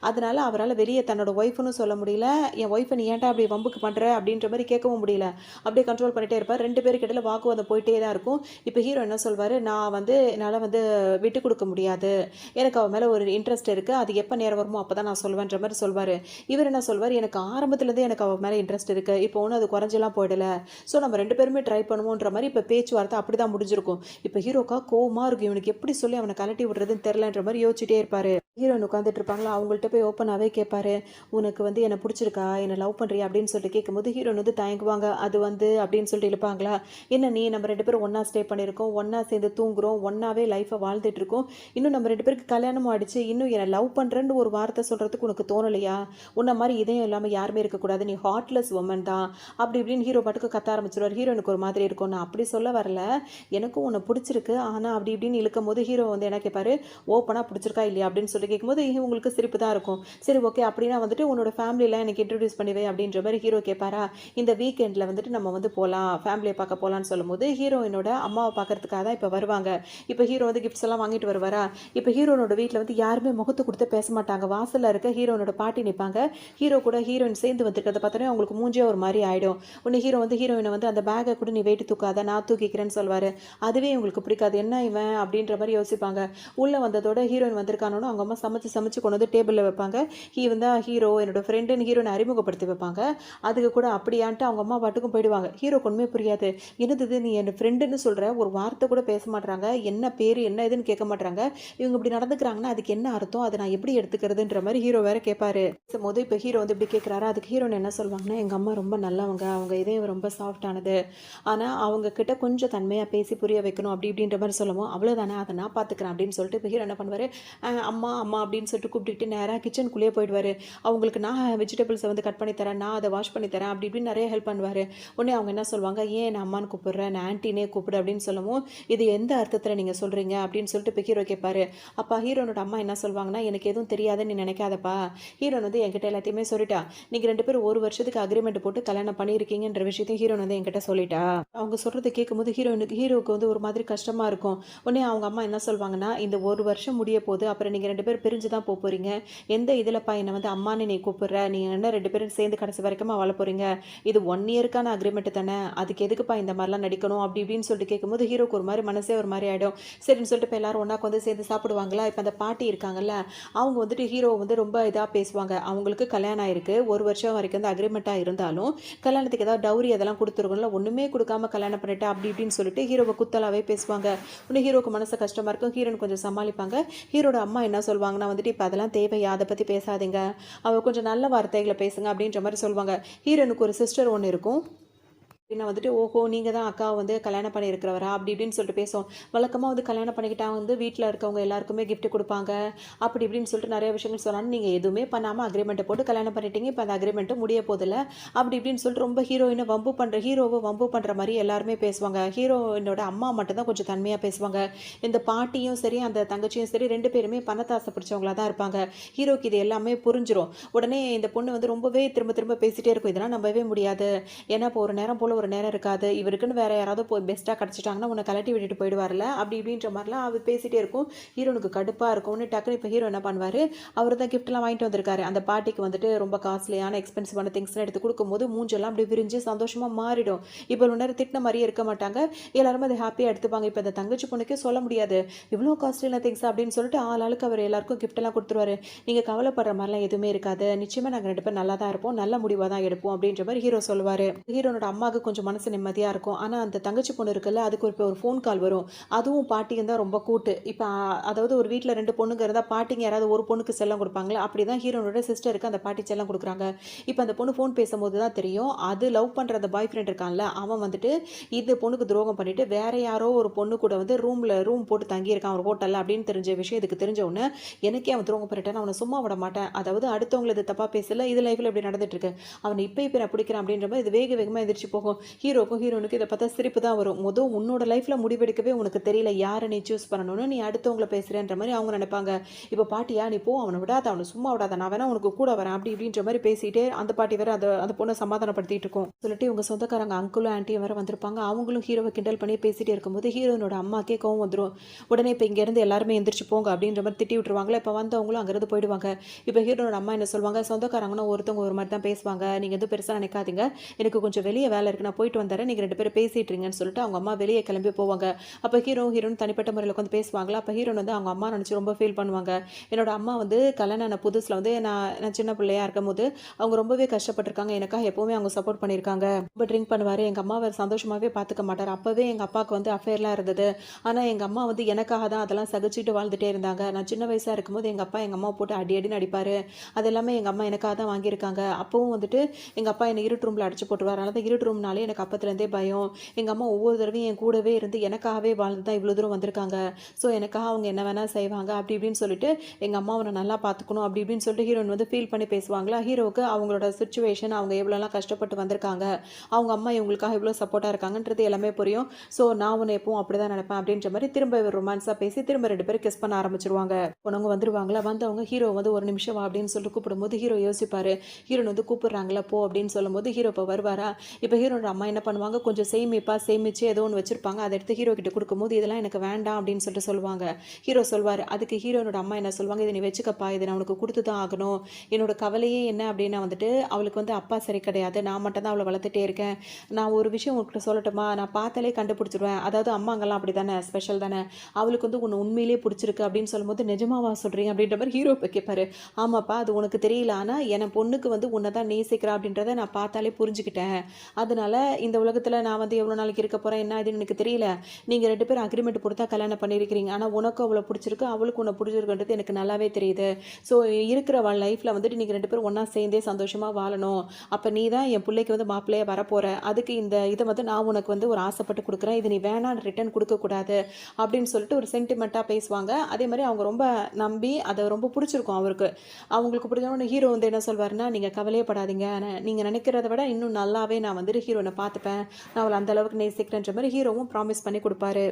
அதனால அவரால வெளிய தன்னோட ஒய்ஃப்ன்னு சொல்ல முடியல. என் ஒய்ஃப நீ ஏன்டா அப்படி வம்புக்கு பண்ற? அப்படின்ற மாரி கேட்கவும் முடியல. அப்படியே கண்ட்ரோல் பண்ணிட்டே இருப்பார். 2 பேருக்கு இடையில வாக்குவாதம் போயிட்டே தான் இருக்கும். இப்ப ஹீரோ என்ன சொல்வாரு, நான் வந்து என்னால வந்து விட்டுக் குடுக்க முடியாது. எனக்கு அவ மேல ஒரு இன்ட்ரெஸ்ட் இருக்கு. அது எப்ப நேரம் வருமோ அப்பதான் நான் சொல்வேன்ற மாரி சொல்வாரு. இவர் என்ன சொல்வாரு, எனக்கு ஆரம்பத்துலேருந்தே எனக்கு அவ மேல இன்ட்ரெஸ்ட் இருக்கு. இப்போ ஒண்ணும் அது குறைஞ்செல்லாம் போயிடல. ஸோ நம்ம 2 பேருமே ட்ரை பண்ணுவோன்ற மாரி இப்ப பேச்சுவார்த்தை அப்படிதான் முடிஞ்சிருக்கும். இப்ப ஹீரோக்கா கோவமா இருக்கும். இவனுக்கு எப்படி சொல்லி அவன கழட்டி விடுறதுன்னு தெரியலன்ற மாரி யோசிச்சுட்டே இருப்பாரு. ஹீரோயின் உட்காந்துட்டு இருப்பாங்களா, அவங்கள்ட்ட போய் ஓப்பனாவே கேட்பாரு. "உனக்கு வந்து என்ன புடிச்சிருக்கா? என்ன லவ் பண்றியா?" அப்படின்னு சொல்லிட்டு கேட்கும்போது, ஹீரோயின் வந்து தயங்குவாங்க. அது வந்து அப்படின்னு சொல்லிட்டு இழுப்பாங்களா, "என்ன நீ நம்ம 2 பேரும் ஒண்ணா ஸ்டே பண்ணியிருக்கோம். ஒண்ணா சேர்ந்து தூங்குறோம். ஒண்ணாவே லைஃப வாழ்ந்துட்டு இருக்கோம். இன்னும் நம்ம 2 பேருக்கு கல்யாணமும் ஆயிடுச்சு. இன்னும் என்ன லவ் பண்றேன்னு ஒரு வார்த்தை சொல்றதுக்கு உனக்கு தோணலையா? உன்ன மாரி இதயம் இல்லாம யாருமே இருக்கக்கூடாது. நீ ஹார்ட்லெஸ் வுமன் தான்." அப்படி இப்படின்னு ஹீரோ பாட்டுக்கு கத்த ஆரம்பிச்சுருவாரு. ஹீரோயினுக்கு ஒரு மாதிரி இருக்கும். நான் அப்படி சொல்ல வரல. எனக்கும் உன்ன புடிச்சிருக்கு. ஆனா அப்படி இப்படின்னு இழுக்கும்போது ஹீரோ வந்து என்ன கேட்பாரு, ஓப்பனா புடிச்சிருக்கா இல்லையா அப்படின்னு சொல்லி கேட்கும்போது உங்களுக்கு சிரிப்பு தான் இருக்கும். சரி ஓகே அப்படின்னா வந்துட்டு உன்னோட ஃபேமிலிலாம் எனக்கு இன்ட்ரோடியூஸ் பண்ணி வை அப்படின்ற மாரி ஹீரோ கேட்பாரா, இந்த வீக்கெண்ட்ல வந்துட்டு நம்ம வந்து போலாம். ஃபேமிலிய பார்க்க போலான்னு சொல்லும்போது, ஹீரோயினோட அம்மாவ பார்க்கறதுக்காக தான் இப்ப வருவாங்க. இப்ப ஹீரோ வந்து கிஃப்ட்ஸ் எல்லாம் வாங்கிட்டு வருவாரா, இப்ப ஹீரோனோட வீட்ல வந்து யாருமே முகத்த குடுத்து பேச மாட்டாங்க. வாசல்ல இருக்க ஹீரோனோட பாட்டி நிப்பாங்க. ஹீரோ கூட ஹீரோயின் சேர்ந்து வந்துருக்கிறத பார்த்தோனே அவங்களுக்கு மூஞ்சே ஒரு மாரி ஆயிடும். உடனே ஹீரோ வந்து ஹீரோயின வந்து அந்த பேக்க கூட நீ வெயிட் தூக்காத, நான் தூக்கிக்கிறேன்னு சொல்வாரு. அதுவே இவங்களுக்கு பிடிக்காது. என்ன இவன் அப்படின்ற மாரி யோசிப்பாங்க. உள்ள வந்ததோட ஹீரோயின் வந்திருக்கானோன்னு அவங்க அம்மா சமைச்சு சமைச்சு கொண்டு வந்து டேபிள்ல வைப்பாங்க. இவன் தான் ஹீரோ, என்னோட ஃப்ரெண்டுன்னு ஹீரோயின அறிமுகப்படுத்தி வைப்பாங்க. அதுக்கு கூட அப்படியான்ட்டு அவங்க அம்மா பாட்டுக்கும் போயிடுவாங்க. ஹீரோக்கு ஒண்ணுமே புரியாது. என்னது இது நீ என்ன ஃப்ரெண்டுன்னு சொல்ற, ஒரு வார்த்தை கூட பேச மாட்றாங்க. என்ன பேரு என்ன ஏதுன்னு கேட்க மாட்றாங்க. இவங்க இப்படி நடந்துக்கிறாங்கன்னா அதுக்கு என்ன அர்த்தம்? அத நான் எப்படி எடுத்துக்கிறதுன்ற மாரி ஹீரோ வேற கேட்பாரு. பேசும்போது இப்ப ஹீரோ வந்து இப்படி கேட்கிறாரா, அதுக்கு ஹீரோயின் என்ன சொல்வாங்கன்னா, எங்க அம்மா ரொம்ப நல்லவங்க. அவங்க இதயம் ரொம்ப சாஃப்ட்டானது. ஆனா அவங்க கிட்ட கொஞ்சம் தன்மையா பேசி புரிய வைக்கணும் அப்படி இப்படின்ற மாரி சொல்லவும், அவ்வளோதானே அத நான் பார்த்துக்கிறேன் அப்படின்னு சொல்லிட்டு இப்ப ஹீரோ என்ன பண்ணுவாரு, அம்மா அம்மா அப்படின்னு சொல்லிட்டு கூப்பிட்டுக்கிட்டு நேரா கிச்சனுக்குள்ளேயே போயிடுவாரு. அவங்களுக்கு நான் வெஜிடபிள்ஸ வந்து கட் பண்ணி தரேன், நான் அத வாஷ் பண்ணி தரேன் அப்படி இப்படின்னு நெறைய ஹெல்ப் பண்ணுவாரு. உடனே அவங்க என்ன சொல்வாங்க, "ஏன் என்ன அம்மான்னு கூப்பிடுற? என்ன ஆன்ட்டினே கூப்பிடு" அப்படின்னு சொல்லவும், "இது எந்த அர்த்தத்தில நீங்க சொல்றீங்க?" அப்படின்னு சொல்லிட்டு இப்ப ஹீரோ கேட்பாரு. அப்ப ஹீரோனோட அம்மா என்ன சொல்வாங்கன்னா, "எனக்கு எதுவும் தெரியாதுன்னு நீ நினைக்காதப்பா. ஹீரோயின் வந்து என்கிட்ட எல்லாத்தையுமே சொல்லிட்டா. நீங்க 2 பேரும் 1 வருஷத்துக்கு அக்ரீமெண்ட் போட்டு கல்யாணம் பண்ணியிருக்கீங்கன்ற விஷயத்தையும் ஹீரோயின் வந்து என்கிட்ட சொல்லிட்டா." அவங்க சொல்றத கேட்கும்போது ஹீரோவுக்கு வந்து ஒரு மாதிரி கஷ்டமா இருக்கும். உடனே அவங்க அம்மா என்ன சொல்வாங்கன்னா, "இந்த 1 வருஷம் முடிய போது. அப்புறம் நீங்க 2 பேரும் பிரிஞ்சு தான் போறீங்க. எந்த இதுலப்பா என்ன வந்து அம்மான்னு நீ கூப்பிடுற? நீங்க என்ன 2 பேரும் சேர்ந்து கடைசி வரைக்குமா வாழ போறீங்க? இது 1 இயர்க்கான அக்ரீமெண்ட் தானே. அதுக்கு எதுக்குப்பா இந்த மாரிலாம் நடிக்கணும்?" அப்படி இப்படின்னு சொல்லிட்டு கேட்கும்போது ஹீரோக்கு ஒரு மாரி மனசே ஒரு மாரி ஆயிடும். சரின்னு சொல்லிட்டு இப்ப எல்லாரும் ஒண்ணா உட்காந்து சேர்ந்து சாப்பிடுவாங்களா, இப்ப அந்த பாட்டி இருக்காங்கல்ல, அவங்க வந்துட்டு ஹீரோ வந்து ரொம்ப இதா பேசுவாங்க. அவங்களுக்கு கல்யாணம் ஆயிருக்கு. 1 வருஷம் வரைக்கும் தான் அக்ரீமெண்ட்டா இருந்தாலும், கல்யாணத்துக்கு ஏதாவது டவுரி அதெல்லாம் குடுத்துருக்கணும்ல, ஒண்ணுமே குடுக்காம கல்யாணம் பண்ணிட்டா அப்படி இப்படின்னு சொல்லிட்டு ஹீரோவ குத்தலாவே பேசுவாங்க. உடனே ஹீரோக்கு மனசு கஷ்டமா இருக்கும். ஹீரோயின் கொஞ்சம் சமாளிப்பாங்க. ஹீரோட அம்மா என்ன சொல்வாங்கன்னா வந்துட்டு, "இப்ப அதெல்லாம் தேவையா? அத பத்தி பேசாதீங்க. அவ கொஞ்சம் நல்ல வார்த்தைகள பேசுங்க." அப்படின்ற மாரி சொல்வாங்க. ஹீரோயினுக்கு ஒரு சிஸ்டர் ஒண்ணு இருக்கும். பின்ன வந்துட்டு, "ஓஹோ! நீங்க தான் அக்காவ வந்து கல்யாணம் பண்ணியிருக்கிறவரா?" அப்படி இப்படின்னு சொல்லிட்டு பேசுவோம். வழக்கமா வந்து கல்யாணம் பண்ணிக்கிட்டா வந்து வீட்ல இருக்கவங்க எல்லாருக்குமே கிஃப்ட் குடுப்பாங்க. அப்படி இப்படின்னு சொல்லிட்டு நெறைய விஷயங்கள் சொன்னாலும், "நீங்க எதுவுமே பண்ணாம அக்ரீமெண்ட்ட போட்டு கல்யாணம் பண்ணிட்டீங்க. இப்ப அந்த அக்ரீமெண்ட்டும் முடிய போதில்ல." அப்படி இப்படின்னு சொல்லிட்டு ரொம்ப ஹீரோவ வம்பு பண்ற மாரி எல்லாருமே பேசுவாங்க. ஹீரோயினோட அம்மா மட்டும் தான் கொஞ்சம் தன்மையா பேசுவாங்க. இந்த பாட்டியும் சரி, அந்த தங்கச்சியும் சரி 2 பேருமே பணத்தாசை பிடிச்சவங்களா தான் இருப்பாங்க. ஹீரோக்கு இது எல்லாமே புரிஞ்சிரும். உடனே இந்த பொண்ணு வந்து ரொம்பவே திரும்ப திரும்ப பேசிட்டே இருக்கும். இதெல்லாம் நம்பவே முடியாது. ஏன்னா, இப்போ ஒரு நேரம் போல ஒரு நேரம் இருக்காது. இவருக்குன்னு வேற யாராவது போய் பெஸ்ட்டா கிடைச்சிட்டாங்கன்னா, உன்ன கழட்டி விட்டுட்டு போயிடுவார்ல. அப்படி இப்படின்ற மாரிலாம் அவ பேசிட்டே இருக்கும். ஹீரோனுக்கு கடுப்பா இருக்கும். உடனே டக்குனு இப்ப ஹீரோ என்ன பண்ணுவாரு, அவரு தான் கிஃப்ட்லாம் வாங்கிட்டு வந்திருக்காரு. அந்த பாட்டிக்கு வந்துட்டு ரொம்ப காஸ்ட்லியான, எக்ஸ்பென்சிவான திங்ஸ்லாம் எடுத்து குடுக்கும்போது, மூஞ்செல்லாம் அப்படியே விரிஞ்சு சந்தோஷமா மாறிடும். இப்ப இவ்வளோ நேரம் திட்டுன மாரியே இருக்க மாட்டாங்க. எல்லாருமே அத ஹாப்பியா எடுத்துப்பாங்க. இப்ப இந்த தங்கச்சி பொண்ணுக்கே சொல்ல முடியாது. இவ்ளோ காஸ்ட்லியான திங்ஸா அப்படின்னு சொல்லிட்டு ஆளாளுக்கு அவர் எல்லாருக்கும் கிஃப்ட்லாம் குடுத்துருவாரு. நீங்க கவலைப்படுற மாரிலாம் எதுவுமே இருக்காது. நிச்சயமா நாங்க 2 பேரும் நல்லா தான் இருப்போம். நல்ல முடிவா தான் எடுப்போம் அப்படின்ற மாரி ஹீரோ சொல்லுவாரு. ஹீரோனோட அம்மாக்கு கொஞ்சம் மனசு நிம்மதியாக இருக்கும். ஆனால் அந்த தங்கச்சி பொண்ணு இருக்குல்ல, அதுக்கு இப்போ ஒரு ஃபோன் கால் வரும். அதுவும் பாட்டியும் தான் ரொம்ப கூட்டு. இப்போ அதாவது ஒரு வீட்டில் 2 பொண்ணுங்க இருந்தால் பாட்டிங்க யாராவது ஒரு பொண்ணுக்கு செல்லம் கொடுப்பாங்களா, அப்படி தான் ஹீரோனோட சிஸ்டருக்கு அந்த பாட்டி செல்லம் கொடுக்குறாங்க. இப்போ அந்த பொண்ணு ஃபோன் பேசும்போது தான் தெரியும், அது லவ் பண்ணுற அந்த பாய் ஃப்ரெண்ட் இருக்கான்ல, அவன் வந்துட்டு இந்த பொண்ணுக்கு துரோகம் பண்ணிட்டு வேற யாரோ ஒரு பொண்ணு கூட வந்து ரூம் போட்டு தங்கியிருக்கான் ஒரு ஹோட்டலில் அப்படின்னு தெரிஞ்ச விஷயம் இதுக்கு தெரிஞ்ச உடனே, எனக்கே அவன் துரோகம் பண்ணிட்டான், அவனை சும்மா விட மாட்டேன். அதாவது அடுத்தவங்களை இது தப்பாக பேசல, இது லைஃப்பில் இப்படி நடந்துட்டு இருக்கு, அவனை இப்போ நான் பிடிக்கிறேன் அப்படின்ற மாதிரி இது வேகமாக எந்திரிச்சு போகும். ஹீரோக்கும் ஹீரோனுக்கு இதை பார்த்தா சிரிப்பு தான் வரும். உன்னோட லைஃப்பில் முடிவெடுக்கவே உனக்கு தெரியல யாரை நீ சூஸ் பண்ணணும்னு, நீ அடுத்தவங்களை பேசுகிறேன்ற மாதிரி அவங்க நினைப்பாங்க. இப்போ பாட்டியா நீ போ, அவனை விடாத, அவனை சும்மா விடாத, நான் வேணா உனக்கு கூட வரேன் அப்படி இப்படின்ற மாதிரி பேசிட்டு அந்த பாட்டி வேற அந்த பொண்ணை சமாதானப்படுத்திட்டு இருக்கும். சொல்லிட்டு இவங்க சொந்தக்காரங்க அங்கிளும் ஆன்ட்டியும் வேற வந்திருப்பாங்க. அவங்களும் ஹீரோவை கிண்டல் பண்ணி பேசிட்டே இருக்கும்போது ஹீரோனோட அம்மாக்கே கோவம் வந்துடும். உடனே இப்போ இங்கேருந்து எல்லாருமே எந்திரிச்சு போங்க அப்படின்ற மாதிரி திட்டி விட்டுருவாங்களே. இப்போ வந்தவங்களும் அங்கேருந்து போயிடுவாங்க. இப்போ ஹீரோனோட அம்மா என்ன சொல்லுவாங்க, சொந்தக்காரங்கன்னா ஒருத்தவங்க ஒரு மாதிரி தான் பேசுவாங்க, நீங்கள் எதுவும் பெருசாக நினைக்காதீங்க, எனக்கு கொஞ்சம் வெளியே வேலை இருக்குது, நான் போயிட்டு வந்துடுறேன், நீங்கள் 2 பேரும் பேசிட்டுருங்கன்னு சொல்லிட்டு அவங்க அம்மா வெளியே கிளம்பி போவாங்க. அப்போ ஹீரோன் தனிப்பட்ட முறையில் உட்காந்து பேசுவாங்களா. அப்போ ஹீரோன் வந்து அவங்க அம்மா நினச்சி ரொம்ப ஃபீல் பண்ணுவாங்க. என்னோட அம்மா வந்து கல்யாணம் ஆன புதுசில் வந்து நான் சின்ன பிள்ளையாக இருக்கும் போது அவங்க ரொம்பவே கஷ்டப்பட்டிருக்காங்க, எனக்காக எப்போவுமே அவங்க சப்போர்ட் பண்ணியிருக்காங்க. ரொம்ப ட்ரிங்க் பண்ணுவார், எங்கள் அம்மாவை சந்தோஷமாகவே பார்த்துக்க மாட்டார். அப்போவே எங்கள் அப்பாவுக்கு வந்து அஃபேர்லாம் இருந்தது. ஆனால் எங்கள் அம்மா வந்து எனக்காக தான் அதெல்லாம் சகிச்சுட்டு வாழ்ந்துட்டே இருந்தாங்க. நான் சின்ன வயசாக இருக்கும்போது எங்கள் அப்பா எங்கள் அம்மா போட்டு அடின்னு அடிப்பார். அது எல்லாமே எங்கள் அம்மா எனக்காக தான் வாங்கியிருக்காங்க. அப்போவும் வந்துட்டு எங்கள் அப்பா என்னை இருட்டு ரூமில் அடிச்சு போட்டுருவார். அதனால தான் இருட்டு ரூம்னாலே எனக்கு அப்பத்துலேருந்தே பயம். எங்கள் அம்மா ஒவ்வொரு தடவையும் என் கூடவே இருந்து எனக்காகவே வாழ்ந்து தான் இவ்வளோ தூரம் வந்திருக்காங்க. ஸோ எனக்காக அவங்க என்ன வேணால் செய்வாங்க அப்படி இப்படின்னு சொல்லிட்டு எங்கள் அம்மா அவனை நல்லா பார்த்துக்கணும் அப்படி இப்படின்னு சொல்லிட்டு ஹீரோயின் வந்து ஃபீல் பண்ணி பேசுவாங்களா. ஹீரோவுக்கு அவங்களோட சுச்சுவேஷன், அவங்க எவ்வளோலாம் கஷ்டப்பட்டு வந்திருக்காங்க, அவங்க அம்மா இவங்களுக்காக எவ்வளோ சப்போர்ட்டாக இருக்காங்கன்றது எல்லாமே புரியும். ஸோ நான் உன்னை எப்பவும் அப்படி தான் நினைப்பேன் அப்படின்ற மாதிரி திரும்ப ரொமான்ஸாக பேசி திரும்ப 2 பேரும் கிஸ் பண்ண ஆரம்பிச்சிருவாங்க. பொண்ணுங்க வந்துருவாங்களா, வந்தவங்க ஹீரோ வந்து ஒரு நிமிஷம் வா அப்படின்னு சொல்லிட்டு கூப்பிடும்போது ஹீரோ யோசிப்பார். ஹீரோன் வந்து கூப்பிடுறாங்களா போ அப்படின்னு சொல்லும்போது ஹீரோ இப்போ வருவாரா. இப்போ ஹீரோட அம்மா என்ன பண்ணுவாங்க, கொஞ்சம் சேமிச்சு ஏதோ ஒன்று வச்சிருப்பாங்க, அதை எடுத்து ஹீரோ கிட்ட கொடுக்கும்போது இதெல்லாம் எனக்கு வேண்டாம் அப்படின்னு சொல்லிட்டு சொல்லுவாங்க. ஹீரோ சொல்வார். அதுக்கு ஹீரோனோட அம்மா என்ன சொல்லுவாங்க, இதை நீ வச்சுக்கப்பா, இதை நான் உனக்கு கொடுத்து தான் ஆகணும், என்னோட கவலையே என்ன அப்படின்னா வந்துட்டு அவளுக்கு வந்து அப்பா சரி கிடையாது, நான் மட்டும் தான் அவளை வளர்த்துட்டே இருக்கேன், நான் ஒரு விஷயம் உங்கள்கிட்ட சொல்லட்டுமா, நான் பார்த்தாலே கண்டுபிடிச்சிருவேன், அதாவது அம்மாங்கெல்லாம் அப்படி தானே, ஸ்பெஷல் தானே, அவளுக்கு வந்து உன்னை உண்மையிலேயே பிடிச்சிருக்கு அப்படின்னு சொல்லும்போது நிஜமாவா சொல்கிறீங்க அப்படின்ற மாதிரி ஹீரோ இப்போ கேட்பாரு. ஆமாப்பா அது உனக்கு தெரியல, ஆனால் என் பொண்ணுக்கு வந்து உன்னை தான் நேசிக்கிறா அப்படின்றத நான் பார்த்தாலே புரிஞ்சுக்கிட்டேன், அதனால இந்த உலகத்தில் நான் வந்து எவ்வளோ நாளைக்கு இருக்க போகிறேன் என்ன இதுன்னு எனக்கு தெரியல, நீங்கள் 2 பேரும் அக்ரிமெண்ட் கொடுத்தா கல்யாணம் பண்ணியிருக்கிறீங்க, ஆனால் உனக்கும் அவளை பிடிச்சிருக்கு அவளுக்கு உன்னை பிடிச்சிருக்குன்றது எனக்கு நல்லாவே தெரியுது, ஸோ இருக்கிற லைஃப்பில் வந்துட்டு நீங்கள் 2 பேரும் ஒன்றா சேர்ந்தே சந்தோஷமாக வாழணும், அப்போ நீ தான் என் பிள்ளைக்கு வந்து மாப்பிள்ளையாக வரப்போகிற, அதுக்கு இந்த இதை வந்து நான் உனக்கு வந்து ஒரு ஆசைப்பட்டு கொடுக்குறேன், இது நீ வேணான்னு ரிட்டர்ன் கொடுக்கக்கூடாது அப்படின்னு சொல்லிட்டு ஒரு சென்டிமெண்ட்டாக பேசுவாங்க. அதே மாதிரி அவங்க ரொம்ப நம்பி அதை ரொம்ப பிடிச்சிருக்கும் அவங்களுக்கு பிடிச்சவொன்னே ஹீரோ வந்து என்ன சொல்வாருன்னா, நீங்கள் கவலையே படாதீங்க, நீங்கள் நினைக்கிறத விட இன்னும் நல்லாவே நான் வந்துட்டு ஹீரோனை பார்த்துப்பேன், நான் அவளை அந்த அளவுக்கு நேசிக்கிறேன்ற மாதிரி ஹீரோவும் ப்ராமிஸ் பண்ணி கொடுப்பாரு.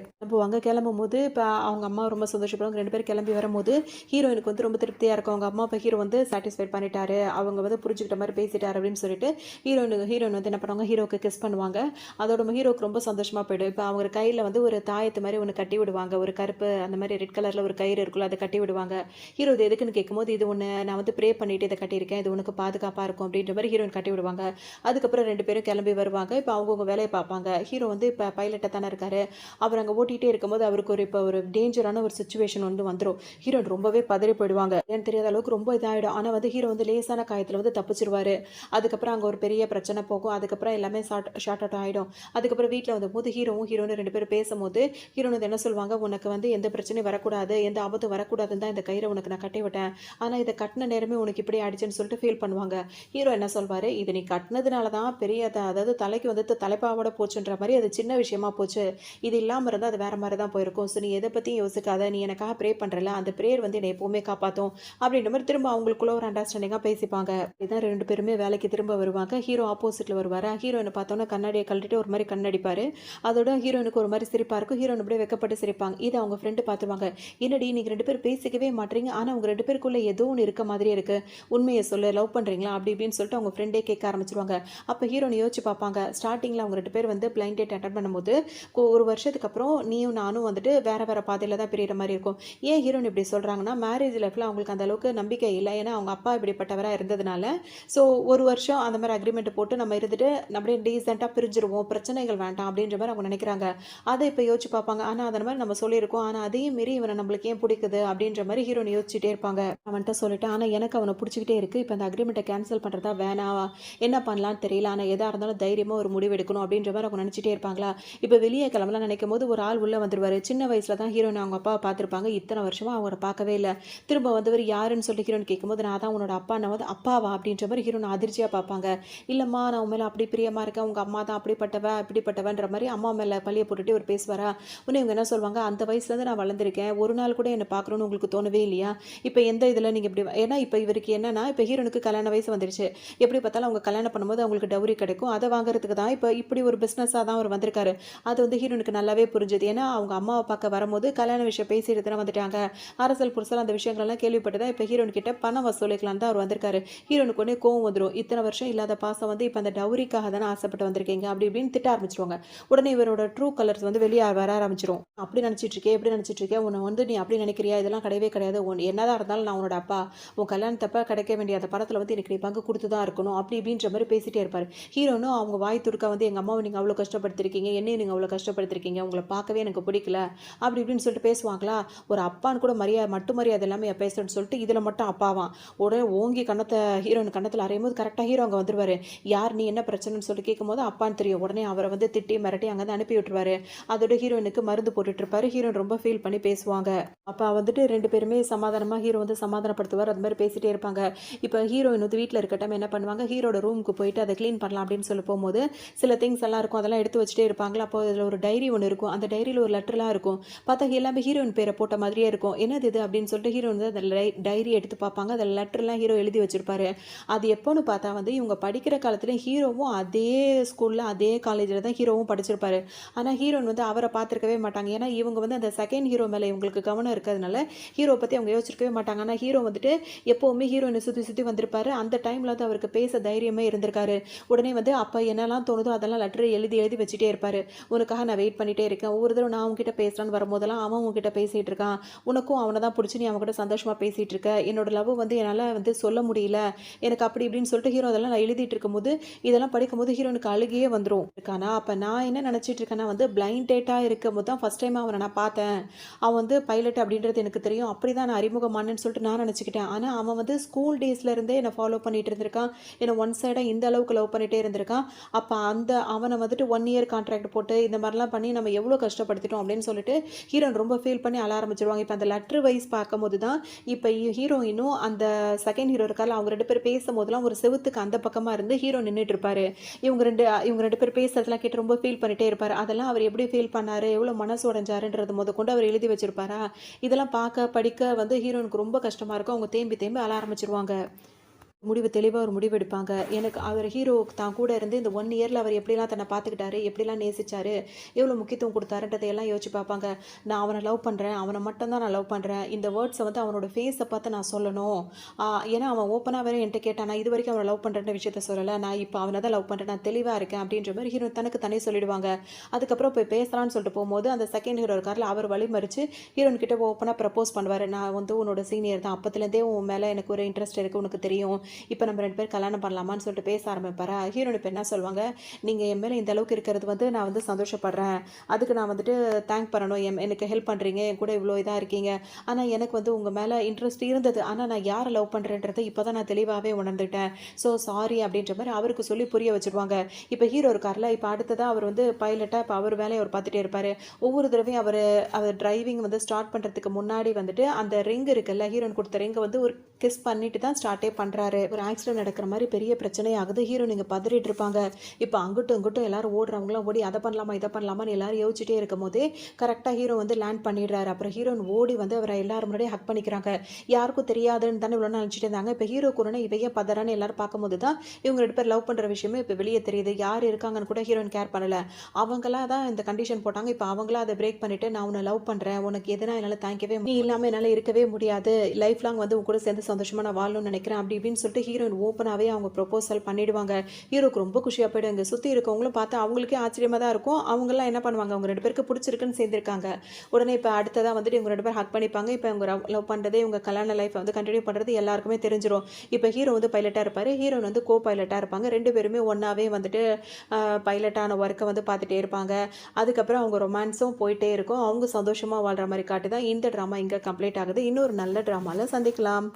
கிளம்பும் போது இப்போ அவங்க அம்மா ரொம்ப சந்தோஷப்படுவாங்க. 2 பேரும் கிளம்பி வரும்போது ஹீரோயினுக்கு வந்து ரொம்ப திருப்தியாக இருக்கும், அவங்க அம்மா இப்போ ஹீரோ வந்து சாட்டிஸ்ஃபைட் பண்ணிட்டாரு, அவங்க வந்து புரிஞ்சுக்கிட்ட மாதிரி பேசிட்டாரு அப்படின்னு சொல்லிட்டு ஹீரோயின் வந்து என்ன பண்ணுவாங்க, ஹீரோக்கு கிஸ் பண்ணுவாங்க. அதோட ஹீரோக்கு ரொம்ப சந்தோஷமாக போயிடும். இப்போ அவங்க கையில் வந்து ஒரு தாயத்து மாதிரி ஒன்று கட்டி விடுவாங்க, ஒரு கருப்பு அந்த மாதிரி ரெட் கலரில் ஒரு கயிறு இருக்குல்ல, அதை கட்டி விடுவாங்க. ஹீரோ இது எதுக்குன்னு கேட்கும்போது இது ஒன்று நான் வந்து ப்ரே பண்ணிட்டு இதை கட்டியிருக்கேன், இது உனக்கு பாதுகாப்பாக இருக்கும் அப்படின்ற மாதிரி ஹீரோயின் கட்டி விடுவாங்க. அதுக்கப்புறம் 2 பேரும் கிளம்பி வருவாங்க. இப்போ அவங்கவுங்க வேலையை பார்ப்பாங்க. ஹீரோ வந்து இப்போ பைலட்டாக தானே இருக்காரு, அவர் அங்கே ஓட்டிகிட்டே இருக்கும்போது அவருக்கு இப்போ ஒரு டேஞ்சரான ஒரு சுச்சுவேஷன் வந்து வந்துடும். ஹீரோயின் ரொம்பவே பதறி போயிடுவாங்க, ஏன்னு தெரியாத அளவுக்கு ரொம்ப இதாகிடும். ஆனால் வந்து ஹீரோ வந்து லேசான காயத்தில் வந்து தப்பிச்சிருவாரு. அதுக்கப்புறம் அங்கே ஒரு பெரிய பிரச்சனை போகும். அதுக்கப்புறம் எல்லாமே ஷார்ட் அவுட் ஆகிடும். அதுக்கப்புறம் வீட்டில் வந்தபோது ஹீரோவும் ஹீரோன்னு 2 பேரும் பேசும்போது ஹீரோன் வந்து என்ன சொல்லுவாங்க, உனக்கு வந்து எந்த பிரச்சனையும் வரக்கூடாது, எந்த ஆபத்தும் வரக்கூடாதுன்னு தான் இந்த கயிறை உனக்கு நான் கட்டி விட்டேன், ஆனால் இதை கட்டின நேரமே உனக்கு இப்படி ஆயிடுச்சுன்னு சொல்லிட்டு ஃபீல் பண்ணுவாங்க. ஹீரோ என்ன சொல்வார், இது நீ கட்டினதுனால தான் பெரிய அதாவது தலைக்கு வந்து தலைப்பாவோட போச்சுன்ற மாதிரி அது சின்ன விஷயமா போச்சு, இது இல்லாமல் இருந்தால் அது வேற மாதிரி தான் போயிருக்கும், ஸோ நீ எதை பற்றியும் யோசிக்காத, நீ எனக்காக ப்ரே பண்ணுறல, அந்த ப்ரேயர் வந்து என்னை எப்போவுமே காப்பாற்றும் அப்படின்ற மாதிரி திரும்ப அவங்களுக்குள்ள ஒரு அண்டர்ஸ்டாண்டிங்காக பேசிப்பாங்க. இதுதான் 2 பேருமே வேலைக்கு திரும்ப வருவாங்க. ஹீரோ ஆப்போசிட்டில் வருவார். ஹீரோயினை பார்த்தோன்னா கண்ணாடியை கழட்டிட்டு ஒரு மாதிரி கண்ணடிப்பார். அதோட ஹீரோயினுக்கு ஒரு மாதிரி சிரிப்பாக இருக்கும். ஹீரோயின் அப்படியே வெக்கப்பட்டு சிரிப்பாங்க. இது அவங்க ஃப்ரெண்டு பார்த்துருவாங்க. என்னடி நீங்கள் 2 பேரும் பேசிக்கவே மாட்டீங்க, ஆனால் அவங்க 2 பேருக்குள்ளே ஏதோ ஒன்று இருக்க மாதிரியே இருக்குது, உண்மையை சொல்ல, லவ் பண்ணுறீங்களா அப்படி இப்படின்னு சொல்லிட்டு அவங்க ஃப்ரெண்டே கேட்க ஆரம்பிச்சிருவாங்க. அப்போ ஹீரோனை யோசிச்சு பார்ப்பாங்க. ஸ்டார்டிங்கில் அவங்க 2 பேர் வந்து பிளைண்ட் டேட் அட்டன் பண்ணும்போது ஒரு வருஷத்துக்கு அப்புறம் நீயும் நானும் வந்துட்டு வேற வேற பாதையில் தான் பிரியிற மாதிரி இருக்கும். ஏன் ஹீரோன் இப்படி சொல்கிறாங்கன்னா, மேரேஜ் லைஃப்பில் அவங்களுக்கு அந்த அளவுக்கு நம்பிக்கை இல்லை, ஏன்னா அவங்க அப்பா இப்படிப்பட்டவராக இருந்ததுனால. ஸோ ஒரு வருஷம் அந்த மாதிரி அக்ரிமெண்ட் போட்டு நம்ம இருந்துட்டு அப்படியே டீசெண்டாக பிரிஞ்சிருவோம், பிரச்சனைகள் வேண்டாம் அப்படின்ற மாதிரி அவங்க நினைக்கிறாங்க. அதை இப்போ யோசிச்சு பார்ப்பாங்க. ஆனால் அந்த மாதிரி நம்ம சொல்லியிருக்கோம், ஆனால் அதையும் மீறி இவனை நம்மளுக்கு ஏன் பிடிக்குது அப்படின்ற மாதிரி ஹீரோன் யோசிச்சுட்டே இருப்பாங்க. அவன்கிட்ட சொல்லிட்டேன், ஆனால் எனக்கு அவனை பிடிச்சிக்கிட்டே இருக்குது, இப்போ அந்த அக்ரிமெண்ட்டை கேன்சல் பண்ணுறதா வேணாவா என்ன பண்ணலான்னு தெரியல, ஆனால் எதாக இருந்தாலும் தைரியம் தைரியமாக ஒரு முடிவு எடுக்கணும் அப்படின்ற மாதிரி அவங்க நினச்சிட்டே இருப்பாங்களா. இப்போ வெளியே கிளம்பலாம் நினைக்கும் போது ஒரு ஆள் உள்ளே வந்துருவார். சின்ன வயசில் தான் ஹீரோயின் அவங்க அப்பாவை பார்த்துருப்பாங்க. இத்தனை வருஷமாக அவரை பார்க்கவே இல்லை. திரும்ப வந்தவர் யாருன்னு சொல்லிட்டு ஹீரோயின் கேட்கும்போது நான் தான் உன்னோட அப்பா. நான் வந்து அப்பாவா அப்படின்ற மாதிரி ஹீரோயின் அதிர்ச்சியாக பார்ப்பாங்க. இல்லைம்மா நான் உன் மேலே அப்படி பிரியமாக இருக்கேன், உங்கள் அம்மா தான் அப்படிப்பட்டவ இப்படிப்பட்டவன்ற மாதிரி அம்மா மேலே பழிய போட்டுட்டு இவர் பேசுவாரா. உடனே இவங்க என்ன சொல்லுவாங்க, அந்த வயசுலேருந்து நான் வளர்ந்துருக்கேன், ஒரு நாள் கூட என்னை பார்க்கணுன்னு உங்களுக்கு தோணவே இல்லையா. இப்போ எந்த இதில் நீங்கள் இப்படி ஏன்னா இப்போ இவருக்கு என்னன்னா இப்போ ஹீரோனுக்கு கல்யாண வயசு வந்துருச்சு. எப்படி பார்த்தாலும் அவங்க கல்யாணம் பண்ணும்போது அவங்களுக்கு டவுரி கிடைக்கும். அதை வாங்குறதுக்கு தான் இப்போ இப்படி ஒரு பிஸ்னஸாக தான் அவர் வந்திருக்காரு. அது வந்து ஹீரோனுக்கு நல்லாவே புரிஞ்சுது. ஏன்னா அவங்க அம்மாவை பார்க்க வரும்போது கல்யாண விஷயம் பேசிட்டு தான் வந்துட்டாங்க. அரசல் புரசல் அந்த விஷயங்கள்லாம் கேள்விப்பட்டு தான் இப்போ ஹீரோன் கிட்ட பணம் வசூலிக்கலாம் தான் அவர் வந்திருக்காரு. ஹீரோனுக்கு உடனே கோவம் வந்துடும். இத்தனை வருஷம் இல்லாத பாசம் வந்து இப்போ அந்த டவுரிக்காக தானே ஆசைப்பட்டு வந்திருக்கீங்க அப்படி இப்படின்னு திட்ட ஆரம்பிச்சிருவாங்க. உடனே இவரோட ட்ரூ கலர்ஸ் வந்து வெளியே வர ஆரம்பிச்சிரும். அப்படி நினச்சிட்டு இருக்கே எப்படி நினச்சிட்டு இருக்கேன் உன்னை வந்து நீ அப்படி நினைக்கிறியா, இதெல்லாம் கிடையவே கிடையாது. என்னதான் இருந்தாலும் நான் உன்னோட அப்பா, உன் கல்யாணத்தப்ப கிடைக்க வேண்டிய அந்த படத்தில் வந்து எனக்கு நீ பங்கு கொடுத்து தான் இருக்கணும் அப்படி இப்படின்ற மாதிரி பேசிட்டே இருப்பார். ஹீரோனும் அவங்க வாய் துடுக்க வந்து எங்கள் அம்மாவை நீங்கள் அவ்வளோ கஷ்டப்படுத்திருக்கீங்க, என்னையும் நீங்கள் அவ்வளோ கஷ்டப்படுத்திருக்கீங்க, உங்களை பார்க்கவே எனக்கு பிடிக்கல அப்படி இப்படின்னு சொல்லிட்டு பேசுவாங்களா. ஒரு அப்பான்னு கூட மரியாதை மட்டும் மரியாதை எல்லாமே பேசுறேன்னு சொல்லிட்டு இதில் மட்டும் அப்பாவான். உடனே ஓங்கி கண்ணத்தை ஹீரோயின் கண்ணத்தில் அறையும் போது கரெக்டாக ஹீரோ அங்கே வந்துருவாரு. யார் நீ என்ன பிரச்சனைன்னு சொல்லிட்டு கேட்கும்போது அப்பான்னு தெரியும். உடனே அவரை வந்து திட்டி மிரட்டி அங்கே வந்து அனுப்பி விட்டுருவாரு. அதோட ஹீரோயினுக்கு மருந்து போட்டுட்டு இருப்பாரு. ஹீரோயின் ரொம்ப ஃபீல் பண்ணி பேசுவாங்க. அப்போ வந்துட்டு 2 பேருமே சமாதானமாக ஹீரோ வந்து சமாதானப்படுத்துவார். அது மாதிரி பேசிட்டே இருப்பாங்க. இப்போ ஹீரோயின் வந்து வீட்டில் இருக்க டைம் என்ன பண்ணுவாங்க, ஹீரோட ரூமுக்கு போயிட்டு அதை க்ளீன் பண்ணலாம் அப்படின்னு சொல்லி போகும்போது சில திங்ஸ் எல்லாம் இருக்கும், அதெல்லாம் எடுத்து வச்சுட்டே இருப்பாங்களா. அப்போ அதில் ஒரு டைரி ஒன்று இருக்கும். அந்த டைரியில் ஒரு லெட்டர்லாம் இருக்கும். பார்த்தா எல்லாமே ஹீரோயின் பேரை போட்ட மாதிரியே இருக்கும். என்னது இது அப்படின்னு சொல்லிட்டு ஹீரோ வந்து அந்த டைரி எடுத்து பார்ப்பாங்க. அதில் லெட்டர்லாம் ஹீரோ எழுதி வச்சிருப்பாரு. அது எப்போன்னு பார்த்தா வந்து இவங்க படிக்கிற காலத்துல ஹீரோவும் அதே ஸ்கூலில் அதே காலேஜில் தான் ஹீரோவும் படிச்சிருப்பாரு. ஆனால் ஹீரோயின் வந்து அவரை பார்த்துருக்கவே மாட்டாங்க. ஏன்னா இவங்க வந்து அந்த செகண்ட் ஹீரோ மேலே இவங்களுக்கு கவனம் இருக்கிறதுனால ஹீரோ பற்றி அவங்க யோசிச்சிருக்கவே மாட்டாங்க. ஆனால் ஹீரோ வந்துட்டு எப்போவுமே ஹீரோயினை சுற்றி சுற்றி வந்திருப்பாரு. அந்த டைமில் வந்து அவருக்கு பேச தைரியமே இருந்திருக்காரு. உடனே வந்து அப்போ என்னெல்லாம் தோணுதோ அதெல்லாம் லெட்டர் எழுதி எழுதி வச்சுட்டே இருப்பார். உனக்காக நான் வெயிட் பண்ணிகிட்டே இருக்கேன், ஒவ்வொரு தடவை நான் உங்ககிட்ட பேசுகிறான்னு வரும்போதெல்லாம் அவன் உங்ககிட்ட பேசிகிட்டு இருக்கான், உனக்கும் அவனை தான் பிடிச்சி நீ அவன் கூட சந்தோஷமாக பேசிகிட்டு இருக்க, என்னோட லவ் வந்து என்னால் வந்து சொல்ல முடியல எனக்கு அப்படி இப்படின்னு சொல்லிட்டு ஹீரோ அதெல்லாம் நான் எழுதிட்டு இருக்கும்போது இதெல்லாம் படிக்கும்போது ஹீரோனுக்கு அழுகையே வந்துடும் இருக்கானா. அப்போ நான் என்ன நினச்சிட்டு இருக்கேன்னா வந்து பிளைண்ட் டேட்டாக இருக்கும் போது தான் ஃபஸ்ட் டைம் அவனை நான் பார்த்தேன். அவன் வந்து பைலட் அப்படின்றது எனக்கு தெரியும், அப்படி தான் நான் அறிமுகமானேன்னு சொல்லிட்டு நான் நினச்சிக்கிட்டேன். ஆனால் அவன் வந்து ஸ்கூல் டேஸ்லேருந்தே என்னை ஃபாலோ பண்ணிட்டு இருந்திருக்கான், என்னை ஒன் சைடாக இந்த அளவுக்கு லவ் பண்ணிகிட்டே இருந்திருக்கான். அப்போ அந்த அவனை வந்துட்டு 1 இயர் கான்ட்ராக்ட் போட்டு இந்த மாதிரிலாம் பண்ணி நம்ம எவ்வளோ கஷ்டப்படுத்திட்டோம் அப்படின்னு சொல்லிட்டு ஹீரோயின் ரொம்ப ஃபீல் பண்ணி அழ ஆரம்பிச்சிருவாங்க. இப்போ அந்த லெட்ரு வைஸ் பார்க்கும்போது தான் இப்போ ஹீரோயினும் அந்த செகண்ட் ஹீரோ இருக்கால அவங்க 2 பேர் பேசும்போதெல்லாம் ஒரு செவுத்துக்கு அந்த பக்கமாக இருந்து ஹீரோ நின்றுட்டு இருப்பாரு. இவங்க ரெண்டு பேர் பேசுறதுலாம் கேட்டு ரொம்ப ஃபீல் பண்ணிட்டே இருப்பாரு. அதெல்லாம் அவர் எப்படி ஃபீல் பண்ணாரு, எவ்வளோ மனசு உடைஞ்சாருன்றது கொண்டு அவர் எழுதி வச்சிருப்பாரா. இதெல்லாம் பார்க்க படிக்க வந்து ஹீரோனுக்கு ரொம்ப கஷ்டமா இருக்கும். அவங்க தேம்பி தேம்பி அழ ஆரம்பிச்சிருவாங்க. தெளிவாக ஒரு முடிவு எடுப்பாங்க. எனக்கு அவர் ஹீரோ தான் கூட இருந்து இந்த 1 இயரில் அவர் எப்படிலாம் தன்னை பார்த்துக்கிட்டாரு, எப்படிலாம் நேசிச்சாரு, எவ்வளோ முக்கியத்துவம் கொடுத்தாருன்றதை எல்லாம் யோசிச்சு பார்ப்பாங்க. நான் அவனை லவ் பண்ணுறேன், அவனை மட்டும்தான் நான் லவ் பண்ணுறேன், இந்த வேர்ட்ஸை வந்து அவனோட ஃபேஸை பார்த்து நான் சொல்லணும். ஏன்னா அவன் ஓப்பனாக வேறு என்கிட்ட கேட்டான், நான் இது வரைக்கும் அவனை லவ் பண்ணுறேன்ற விஷயத்த சொல்லலை, நான் இப்போ அவனை தான் லவ் பண்ணுறேன், நான் தெளிவாக இருக்கேன் அப்படின்ற மாதிரி ஹீரோ தனக்கு தனி சொல்லிடுவாங்க. அதுக்கப்புறம் போய் பேசலான்னு சொல்லிட்டு போகும்போது அந்த செகண்ட் ஹீரோ இருக்காரில் அவர் வழிமறித்து ஹீரோன் கிட்ட ஓப்பனாக ப்ரப்போஸ் பண்ணுவார். நான் வந்து உன்னோட சீனியர் தான், அப்பத்துலேருந்தே உன் மேலே எனக்கு ஒரு இன்ட்ரெஸ்ட் இருக்குது, உனக்கு தெரியும், இப்போ நம்ம 2 பேர் கல்யாணம் பண்ணலாமான்னு சொல்லிட்டு பேச ஆரம்பிப்பாரா. ஹீரோயின் இப்போ என்ன சொல்லுவாங்க, நீங்கள் என் மேலே இந்த அளவுக்கு இருக்கிறது வந்து நான் வந்து சந்தோஷப்படுறேன், அதுக்கு நான் வந்துட்டு தேங்க் பண்ணணும், எனக்கு ஹெல்ப் பண்ணுறீங்க, என் கூட இவ்வளோ இதாக இருக்கீங்க, ஆனால் எனக்கு வந்து உங்கள் மேலே இன்ட்ரெஸ்ட் இருந்தது, ஆனால் நான் யாரை லவ் பண்ணுறேன்றதை இப்போ தான் நான் தெளிவாகவே உணர்ந்துட்டேன், ஸோ சாரி அப்படின்ற மாதிரி அவருக்கு சொல்லி புரிய வச்சுருவாங்க. இப்போ ஹீரோ இருக்கார்ல, இப்போ அடுத்ததாக அவர் வந்து பைலட்டாக இப்போ அவர் வேலையை அவர் பார்த்துட்டே இருப்பார். ஒவ்வொரு தடவையும் அவர் டிரைவிங் வந்து ஸ்டார்ட் பண்ணுறதுக்கு முன்னாடி வந்துட்டு அந்த ரிங் இருக்குல்ல, ஹீரோயின் கொடுத்த ரிங்கை வந்து ஒரு கிஸ் பண்ணிட்டு தான் ஸ்டார்ட்டே பண்ணுறாரு. ஒரு ஆக்சிடென்ட் நடக்கிற மாதிரி பெரிய பிரச்சனை ஆகுது. ஹீரோ நீங்கள் பதறிட்டு இருப்பாங்க. இப்போ அங்கிட்டும் இங்கிட்டும் எல்லாரும் ஓடுறவங்களாம் ஓடி அதை பண்ணலாமா இதை பண்ணலாமான்னு எல்லாரும் யோசிச்சுட்டே இருக்கும் போதே கரெக்டாக ஹீரோ வந்து லேண்ட் பண்ணிடுறாரு. அப்புறம் ஹீரோயின் ஓடி வந்து அவரை எல்லாரும் முன்னாடியே ஹக் பண்ணிக்கிறாங்க. யாருக்கும் தெரியாதுன்னு தானே இவ்வளோ நினச்சிட்டு இருந்தாங்க. இப்போ ஹீரோ கூட இவையே பதறான்னு எல்லாரும் பார்க்கும்போது தான் இவங்க 2 பேர் லவ் பண்ணுற விஷயமே இப்போ வெளியே தெரியுது. யார் இருக்காங்கன்னு கூட ஹீரோயின் கேர் பண்ணலை. அவங்களா தான் இந்த கண்டிஷன் போட்டாங்க. இப்போ அவங்களா அதை பிரேக் பண்ணிட்டு நான் உன்னை லவ் பண்ணுறேன், உனக்கு எதுனா என்னால் தாங்கிக்கவே நீ இல்லாமல் என்னால் இருக்கவே முடியாது, லைஃப் லாங் வந்து உங்க கூட சேர்ந்து சந்தோஷமாக நான் வாழணும்னு நினைக்கிறேன் அப்படி இப்படின்னு சொல்லிட்டு ஹீரோயின் ஓப்பனாகவே அவங்க ப்ரொபோசல் பண்ணிடுவாங்க. ஹீரோக்கு ரொம்ப குஷியாக போய்டுங்க. சுற்றி இருக்கவங்களும் பார்த்து அவங்களுக்கே ஆச்சரியமாக தான் இருக்கும். அவங்களாம் என்ன பண்ணுவாங்க, அவங்க 2 பேருக்கு பிடிச்சிருக்குன்னு சேர்ந்துருக்காங்க. உடனே இப்போ அடுத்ததாக வந்துட்டு இவங்க 2 பேர் ஹக் பண்ணிப்பாங்க. இப்போ இவங்க லவ் பண்ணுறதே இவங்க கல்யாண லைஃப்பை வந்து கண்டினியூ பண்ணுறது எல்லாருக்குமே தெரிஞ்சிடும். இப்போ ஹீரோ வந்து பைலட்டாக இருப்பார், ஹீரோயின் வந்து கோ பைலட்டாக இருப்பாங்க. 2 பேருமே ஒன்றாவே வந்துட்டு பைலட்டான ஒர்க்கை வந்து பார்த்துட்டே இருப்பாங்க. அதுக்கப்புறம் அவங்க ரொமான்ஸும் போயிட்டே இருக்கும். அவங்க சந்தோஷமாக வாழ்கிற மாதிரி காட்டு தான் இந்த ட்ராமா இங்கே கம்ப்ளீட் ஆகுது. இன்னொரு நல்ல ட்ராமாவில் சந்திக்கலாம்.